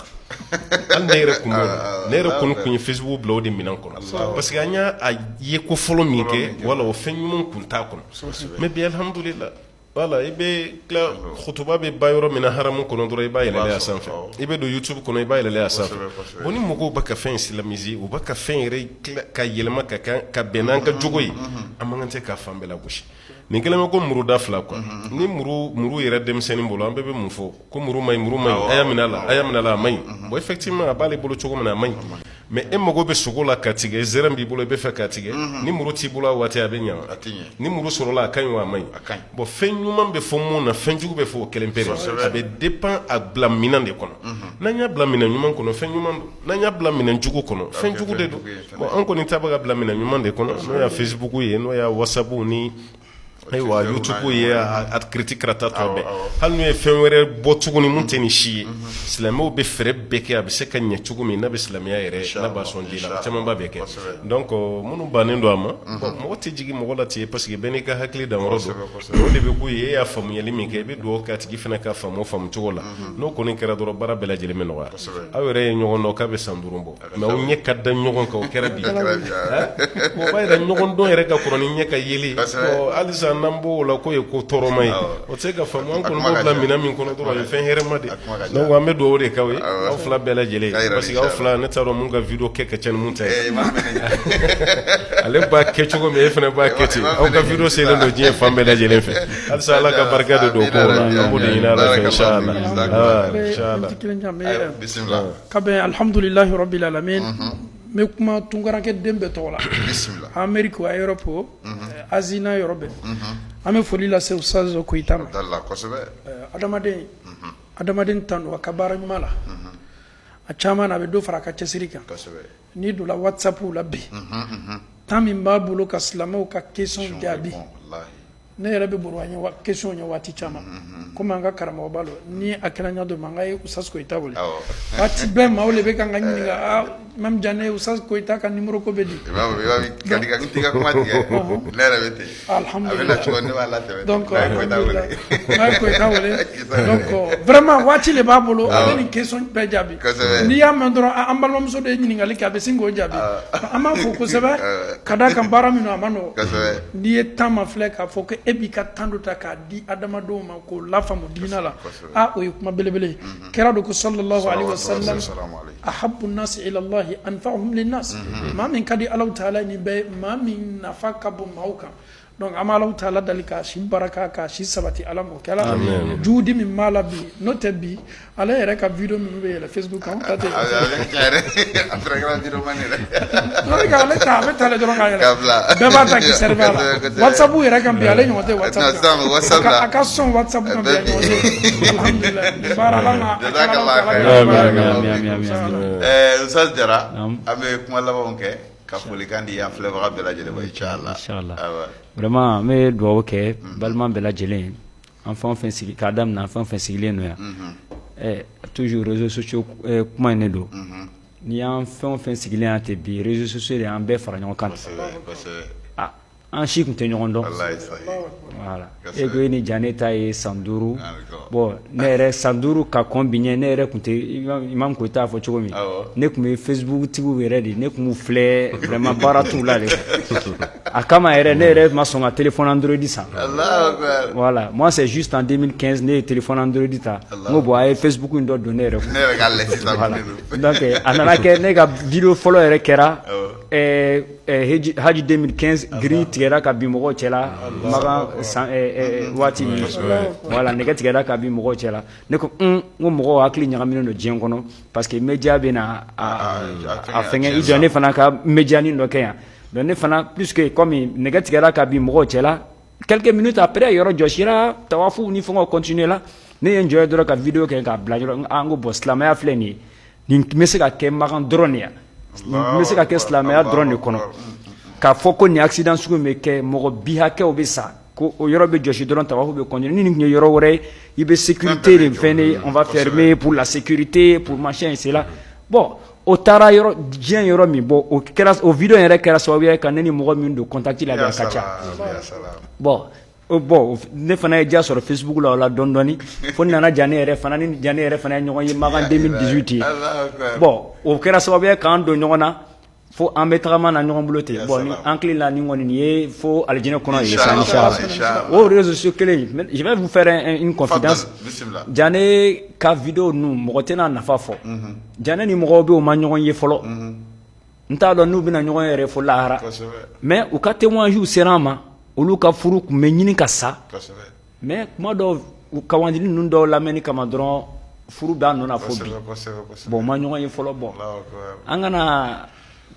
hali ne yɛrɛ kun b'o ne yɛrɛ kɔni kun ye Facebook bila o de minɛn kɔnɔ parce que an y'a ye ko fɔlɔ min kɛ wala o fɛn ɲuman kun t'a kɔnɔ mais bi alhamdulillah voilà i bɛ tila khutuba bɛ ba yɔrɔ min na haramu kɔnɔ dɔrɔn i b'a yɛlɛlɛ a sanfɛ i bɛ don YouTube kɔnɔ i b'a yɛlɛlɛ a sanfɛ bon ni mɔgɔw bɛ ka fɛn islamiser u bɛ ka fɛn yɛrɛ ka yɛlɛma ka bɛn n'an ka jogo ye an man kan tɛ k'a fan bɛɛ lagosi nin kɛlen bɛ ko muruda fila quoi ni muru yɛrɛ denmisɛnnin bolo an bɛɛ bɛ mun fɔ ko muru man ɲi a y'a minɛ a la a man ɲi bon effectivement a b'ale bolo cogo min na a man ɲi mais e mago bɛ sogo la ka tigɛ zɛrɛn b'i bolo i bɛ fɛ ka tigɛ ni muru t'i bolo a waati a bɛ ɲa ni muru sɔrɔla a ka ɲi wa a man ɲi bon fɛn ɲuman bɛ fɔ mun na fɛn jugu bɛ fɔ o kelen peere a bɛ dépend a bila minɛn de kɔnɔ n'an y'a bila minɛn ɲuman kɔnɔ fɛn ɲuman don n'an y'a bila minɛn jugu kɔnɔ fɛn jugu de don bon an kɔni ta bɛ ka bila minɛn ɲuman de kɔnɔ n'o y'a Facebook ye n'o y'a WhatsApp ni ayiwa YouTube ye a critique karata tɔ bɛɛ hali n'u ye fɛn wɛrɛ bɔ tuguni mun tɛ nin si ye silamɛw bɛ fɛɛrɛ bɛɛ kɛ a bɛ se ka ɲɛ cogo min n'a bɛ silamɛya yɛrɛ n'a b'a sɔn di la camanba bɛ kɛ donc minnu bannen don a ma bon mɔgɔ tɛ jigin mɔgɔ la ten parce que bɛɛ n'i ka hakili danyɔrɔ don o de bɛ k'u ye e y'a faamuyali min kɛ i bɛ dugawu kɛ a tigi fana ka faamu cogo la n'o kɔni kɛra dɔrɔn baara bɛɛ lajɛlen bɛ nɔgɔya aw yɛrɛ ye ɲɔgɔn dɔn k'a bɛ san 5 bɔ mais aw ɲɛ ka da ɲɔgɔn kan o kɛra bi o b'a yɛrɛ ɲɔgɔn dɔn yɛrɛ ka kɔrɔ ni ɲɛ ka yeli halisa n'an b'o la ko ye ko tɔɔrɔma ye o tɛ se ka faamu an kɔni b'o bila minɛn min kɔnɔ dɔrɔn a ye fɛn hɛrɛma de donc an bɛ dugawu de k'aw ye aw fila bɛɛ lajɛlen parce que aw fila ne t'a dɔn mun ka video kɛ ka ca ni mun ta ye ale b'a kɛ cogo min e fana b'a kɛ ten aw ka video selen don diɲɛ fan bɛɛ lajɛlen fɛ halisa ala ka barika de don o kow la an b'o de ɲini ala fɛ inchallah ka bɛn alhamdulilahi rabbil alamin n bɛ kuma tunkarankɛ den bɛɛ tɔgɔ la Amérique wa Europe o Asie n'a yɔrɔ bɛɛ an bɛ foli lase Ustaz Koyita ma adamaden tan don a ka baara ɲuman la a caman na a bɛ dɔ fara a ka cɛsiri kan n'i donna WhatsApp la bi temps min b'a bolo ka silamɛw ka question jaabi ne yɛrɛ bɛ baro an ye question ɲɛ waati caman comme an ka karamɔgɔba lo ni a kɛra ɲa dɔ ma an ka ye Usas Koyita wele waati bɛɛ maaw le bɛ kan ka ɲininka Imam Jane Usas Koyita ka numéro ko bɛ di ka di ka kuma tigɛ ne yɛrɛ bɛ ten alhamdulillah a bɛ na cogo ne b'a latɛmɛ donc n'a ye Koyita wele donc vraiment waati le b'a bolo a bɛ nin question bɛɛ jaabi n'i y'a mɛn dɔrɔn an balimamuso de ye ɲininkali kɛ a bɛ sin k'o jaabi an b'a fɔ kosɛbɛ ka d'a kan baara min na a ma nɔgɔn n'i ye temps ma filɛ k'a fɔ ko e b'i ka temps dɔ ta k'a di adamadenw ma k'o lafaamu diinɛ la o ye kuma belebele ye kira do ko sallallahu alaihi wasallam ahabbu nasi ila allahi anfa'uhum linnas maa min ka di Alahu taala ni bɛɛ maa min nafa ka bon maaw kan donc an bɛ Alahu taala dali k'a si baraka k'a si sabati ala m'o kɛ ala juhudi min b'a la bi n'o tɛ bi ale yɛrɛ ka video minnu bɛ yɛlɛ Facebook kan ta tɛ ale ta a bɛ tale dɔrɔn k'a yɛlɛ bɛɛ b'a ta k'i serve a la WhatsApp yɛrɛ kan bi ale ɲɔgɔn tɛ WhatsApp kan a ka sɔn WhatsApp kan bi a ɲɔgɔn tɛ alhamdulilayi nin baara la ma Ustaz Jara an bɛ kuma labanw kɛ ka folikan di an filɛbaga bɛɛ lajɛlen ma inchallah vraiment an bɛ dugawu kɛ balima bɛɛ lajɛlen an fɛn o fɛn sigi k'a daminɛ an fɛn o fɛn sigilen don yan toujours réseaux sociaux kuma in de don ni y'an fɛn o fɛn sigilen yan ten bi réseaux sociaux de y'an bɛɛ fara ɲɔgɔn kan an si tun tɛ ɲɔgɔn dɔn voilà e ko e ni Jane ta ye san 5 bon ne yɛrɛ san 5 ka kɔn bi ɲɛ ne yɛrɛ tun tɛ Imam Koyita fɔ cogo min ne tun bɛ Facebook tigiw yɛrɛ de ne tun filɛ vraiment baara t'u la de a kama yɛrɛ ne yɛrɛ ma sɔn ka téléphone Android san voilà moi c'est juste en 2015 ne ye téléphone Android ta n ko bon a ye Facebook in dɔ don ne yɛrɛ kun donc a nana kɛ ne ka vidéo fɔlɔ yɛrɛ kɛra Haji 2015 grille tigɛra ka bin mɔgɔw cɛla Magan waati min voilà nɛgɛ tigɛra ka bin mɔgɔw cɛla ne ko n ko mɔgɔw hakili ɲagaminen don diɲɛ kɔnɔ parce que média bɛ na a fɛngɛ i jɔ ne fana ka médianin dɔ kɛ yan donc ne fana plus que comme nɛgɛ tigɛra ka bin mɔgɔw cɛla quelques minutes après yɔrɔ jɔsira tawafu ni fɛngɛw continuer la ne ye n jɔ dɔrɔn ka vidéo kɛ k'a bila yɔrɔ n ko bon silamɛya filɛ nin ye nin bɛ se ka kɛ Magan dɔrɔn de yan n bɛ se ka kɛ silamɛya dɔrɔn de kɔnɔ k'a fɔ ko nin accident sugu bɛ kɛ mɔgɔ bi hakɛw bɛ sa ko o yɔrɔ bɛ jɔsi dɔrɔn tabafu bɛ continuer ni nin tun ye yɔrɔ wɛrɛ ye i bɛ sécurité de fɛn de on va fermer pour la sécurité pour machin et cela bon o taara yɔrɔ diɲɛ yɔrɔ min bon o kɛra o video yɛrɛ kɛra sababu ye ka ne ni mɔgɔ min don contact la a ka ca bon ne fana ye diya sɔrɔ Facebook la o la dɔɔni dɔɔni fo nana Jane yɛrɛ fana ni Jane yɛrɛ fana ye ɲɔgɔn ye Magan 2018 ye bon o kɛra sababu ye k'an don ɲɔgɔn na fo an bɛ tagama na ɲɔgɔn bolo ten bon ni an kile la ni kɔni nin ye fo alijinɛ kɔnɔ ye sa inchallah o réseaux sociaux kelen je vais vous faire une confidence Jane ka vidéo nu mɔgɔ tɛna nafa fɔ Jane ni mɔgɔw bɛ o ma ɲɔgɔn ye fɔlɔ n t'a dɔn n'u bɛna ɲɔgɔn yɛrɛ fo lahara mais u ka témoignage sera an ma olu ka furu tun bɛ ɲini ka sa mais kuma dɔw kawandili ninnu dɔw lamɛnni kama dɔrɔn furu b'a nɔ na fo bi bon ma ɲɔgɔn ye fɔlɔ bon an kana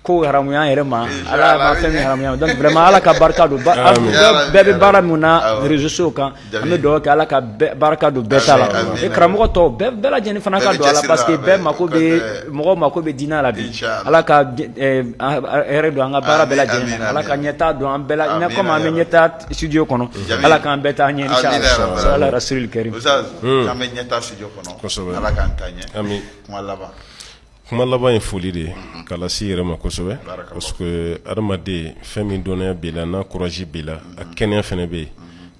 ko haramuya yɛrɛ ma ala ma fɛn min haramuya donc vraiment ala ka barika don bɛɛ bɛ baara min na réseaux sociaux kan an bɛ dugawu kɛ ala ka barika don bɛɛ ta la et karamɔgɔ tɔw bɛɛ lajɛlen fana ka don a la parce que bɛɛ mako bɛ mɔgɔw mako bɛ diinɛ la bi ala ka hɛrɛ don an ka baara bɛɛ lajɛlen na ala ka ɲɛtaa don an bɛɛ la comme an bɛ ɲɛtaa studio kɔnɔ ala k'an bɛɛ taa ɲɛ inchallah ala rasulil karim k'an bɛ ɲɛtaa studio kɔnɔ ala k'an taa ɲɛ kuma laban kuma laban ye foli de ye k'a lase i yɛrɛ ma kosɛbɛ parce que adamaden fɛn min dɔnniya b'i la n'a courage b'i la a kɛnɛya fɛnɛ bɛ yen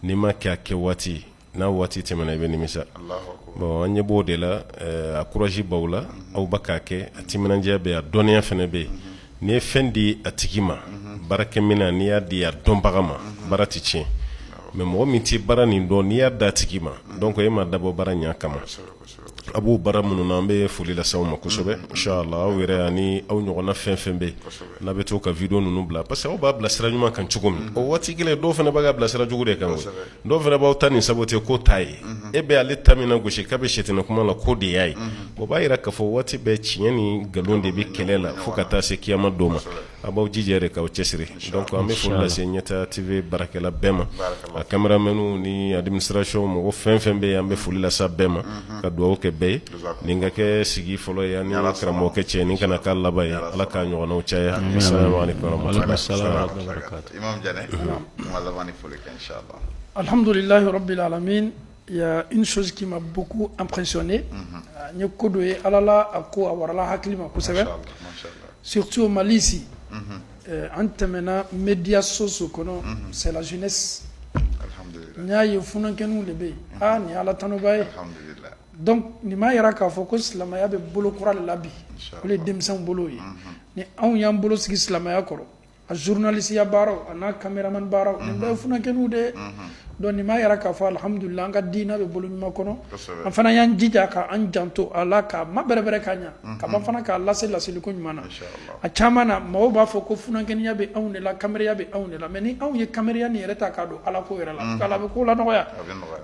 n'i ma kɛ a kɛ waati n'a waati tɛmɛna i bɛ nimisa bon an ɲɛ b'o de la a courage b'aw la aw bɛ k'a kɛ a timinandiya bɛ yen a dɔnniya fɛnɛ bɛ yen n'i ye fɛn di a tigi ma baarakɛminɛn n'i y'a di a dɔnbaga ma baara tɛ tiɲɛ mais mɔgɔ min tɛ baara nin dɔn n'i y'a d'a tigi ma donc e ma dabɔ baara ɲɛ kama a b'o baara minnu na an bɛ foli lase aw ma kosɛbɛ inchallah aw yɛrɛ ani aw ɲɔgɔnna fɛn fɛn bɛ yen n'a bɛ to ka video ninnu bila parce que aw b'a bila sira ɲuman kan cogo min o waati kelen dɔw fana b'a ka bila sira jugu de kan dɔw fana b'aw ta nin saboter ko t'a ye e bɛ ale ta min na gosi k'a bɛ sɛtɛnɛ kuma la ko de y'a ye o b'a yira k'a fɔ waati bɛɛ tiɲɛ ni nkalon de bɛ kɛlɛ la fo ka taa se kiyama dɔw ma a b'aw jija de k'aw cɛsiri donc an bɛ foli lase ɲɛtaa TV baarakɛla bɛɛ ma a caméramɛnw ni administration mɔgɔ fɛn fɛn bɛ yen an bɛ foli lase bɛɛ ma ka dugawu kɛ bɛɛ ye nin ka kɛ sigi fɔlɔ ye ani karamɔgɔkɛ cɛ nin kana k'a laban ye ala k'a ɲɔgɔnnaw caya assalamu alaikum warahmatullahi Imam Jane kuma laban ni foli kɛ inchallah alhamdulillahi rabbil alamin il y a une chose qui m'a beaucoup impressionné. Nye kodo ye alala ako awarala haklima kusebe. Surtout au Mali ici. En tɛmɛna médias sociaux kɔnɔ, c'est la jeunesse. Alhamdulillah. Nya ye funankɛnu de bɛ yen. Ni ala tanuba ye. Alhamdulillah. Donc ni ma yira k'a fɔ ko silamɛya bɛ bolo kura de la bi. O de ye denmisɛnw bolo ye. Ni anw y'an bolo sigi silamɛya kɔrɔ, a journalisiya baaraw a n'a cameraman baaraw nin bɛɛ ye funankɛnu de ye. Donc ni ma yira k'a fɔ alhamdulillah an ka diina bɛ bolo ɲuman kɔnɔ. An fana y'an jija k'an janto a la ka ma bɛrɛbɛrɛ ka ɲa ka ban fana k'a lase laseliliko ɲuman na. A caman na mɔgɔw b'a fɔ ko funankɛniya bɛ anw de la kameriya bɛ anw de la mais ni anw ye kameriya nin yɛrɛ ta k'a don ala ko yɛrɛ la ala bɛ ko la nɔgɔya.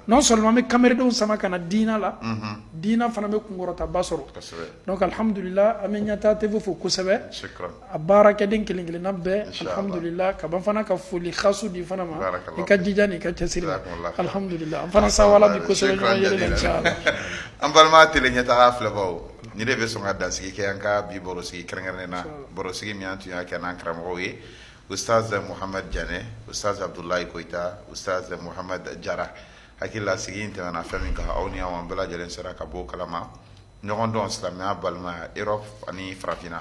Non seulement an bɛ kameridenw sama ka na diina la diina fana bɛ kunkɔrɔtaba sɔrɔ. Donc alhamdulillah an bɛ ɲɛtaa TV fo kosɛbɛ a baarakɛden kelen kelenna bɛɛ alhamdulillah ka ban fana ka foli xasu di fana ma i ka jija ni ka cɛsiri alhamdulillah an fana sawala bi kosɛbɛ ɲɔgɔn yɛlɛ la inchallah. An balima tele ɲɛtaga filɛbaw ni de bɛ sɔn ka dansigi kɛ an ka bi barosigi kɛrɛnkɛrɛnnen na barosigi min an tun y'a kɛ n'an karamɔgɔw ye Ustaz Mohamed Diané, Ustaz Abdoulaye Koyita, Ustaz Mohamed Jara. Hakilila sigi in tɛmɛna fɛn min kan aw ni an bɛɛ lajɛlen sera ka bɔ o kalama ɲɔgɔn dɔn silamɛya balimaya Europe ani farafinna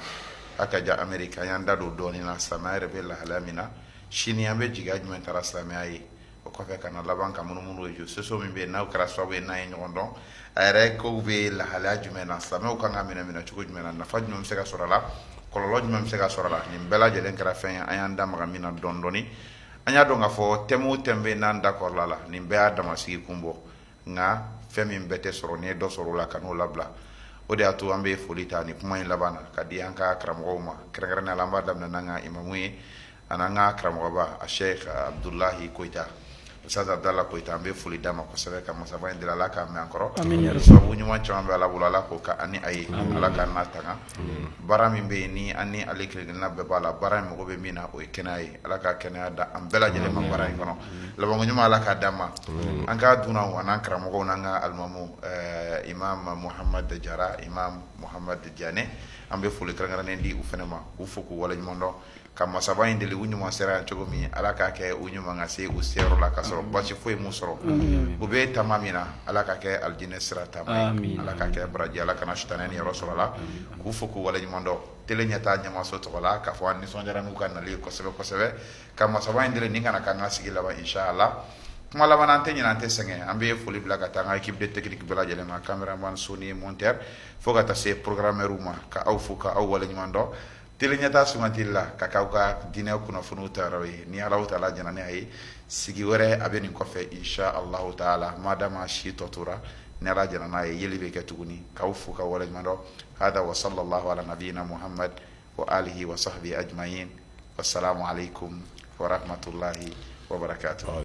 a ka ja Amérique an y'an da don dɔɔnin na silamɛya yɛrɛ bɛ lahalaya min na sini an bɛ jigiya jumɛn taara silamɛya ye o kɔfɛ ka na laban ka munumunu ye soso min bɛ yen n'aw kɛra sababu ye n'a ye ɲɔgɔn dɔn a yɛrɛ kow bɛ lahalaya jumɛn na silamɛw kan ka minɛ cogo jumɛn na nafa jumɛn bɛ se ka sɔrɔ a la kɔlɔlɔ jumɛn bɛ se ka sɔrɔ a la nin bɛɛ lajɛlen kɛra fɛn ye an y'an da maga min na dɔɔnin dɔɔnin an y'a dɔn k'a fɔ thème o thème bɛ n'an da kɔrɔla la nin bɛɛ y'a damasigi kun bɔ nka fɛn min bɛɛ tɛ sɔrɔ n'i ye dɔ sɔrɔ o la ka n'o labila o de y'a to an bɛ foli ta nin kuma in laban na ka di an ka karamɔgɔw ma kɛrɛnkɛrɛnnenya la an b'a daminɛ n'an ka imamu ye ani an ka karamɔgɔba a Sheikh Abdoulaye Koyita Ustaz Abdallah Koyita an bɛ foli d'a ma kosɛbɛ ka masaba in deli ala k'a mɛn an kɔrɔ sababu ɲuman caman bɛ ala bolo ala k'o ka ani a ye ala k'a n'a tanga baara min bɛ yen ni an ni ale kelenkelenna bɛɛ b'a la baara in mago bɛ min na o ye kɛnɛya ye ala k'a kɛnɛya da an bɛɛ lajɛlen ma baara in kɔnɔ labanko ɲuman ala k'a d'an ma an ka dunanw an'an karamɔgɔw n'an ka alimamu Imam Mohamed Jara Imam Mohamed Diané an bɛ foli kɛrɛnkɛrɛnnen di u fana ma k'u fo k'u waleɲuman dɔn ka masaba in deli u ɲuman sera yan cogo min ala k'a kɛ u ɲuman ka se u seyɔrɔ la ka sɔrɔ basi foyi mun sɔrɔ u bɛ taama min na ala k'a kɛ alijinɛ sira taama ye ala k'a kɛ baraji ala kana sitanɛ ni yɔrɔ sɔrɔ a la k'u fo k'u waleɲuman dɔn tele ɲɛtaa ɲɛmaso tɔgɔ la k'a fɔ an nisɔndiyara n'u ka nali ye kosɛbɛ kosɛbɛ ka masaba in deli ni kana k'an ka sigi laban inshallah kuma laban an tɛ ɲinɛ an tɛ sɛgɛn an bɛ foli bila ka taa an ka équipe de technique bɛɛ lajɛlen ma caméraman Soni monteur fo ka taa se programmeur ma ka aw fo ka aw waleɲuman dɔn tele ɲɛtaa sugantili la ka k'aw ka diinɛ kunnafoniw ta yɔrɔ ye ni Alahu taala jɛna ni a ye sigi wɛrɛ a bɛ nin kɔfɛ inshallahu taala madama si tɔ tora ni Ala jɛna n'a ye yeli bɛ kɛ tuguni k'aw fo ka waleɲuman dɔn hada wa sallallahu ala nabiyina Muhammad wa alihi wa sahbihi ajma'in wassalamu alaikum wa rahmatullahi wa barakatuh.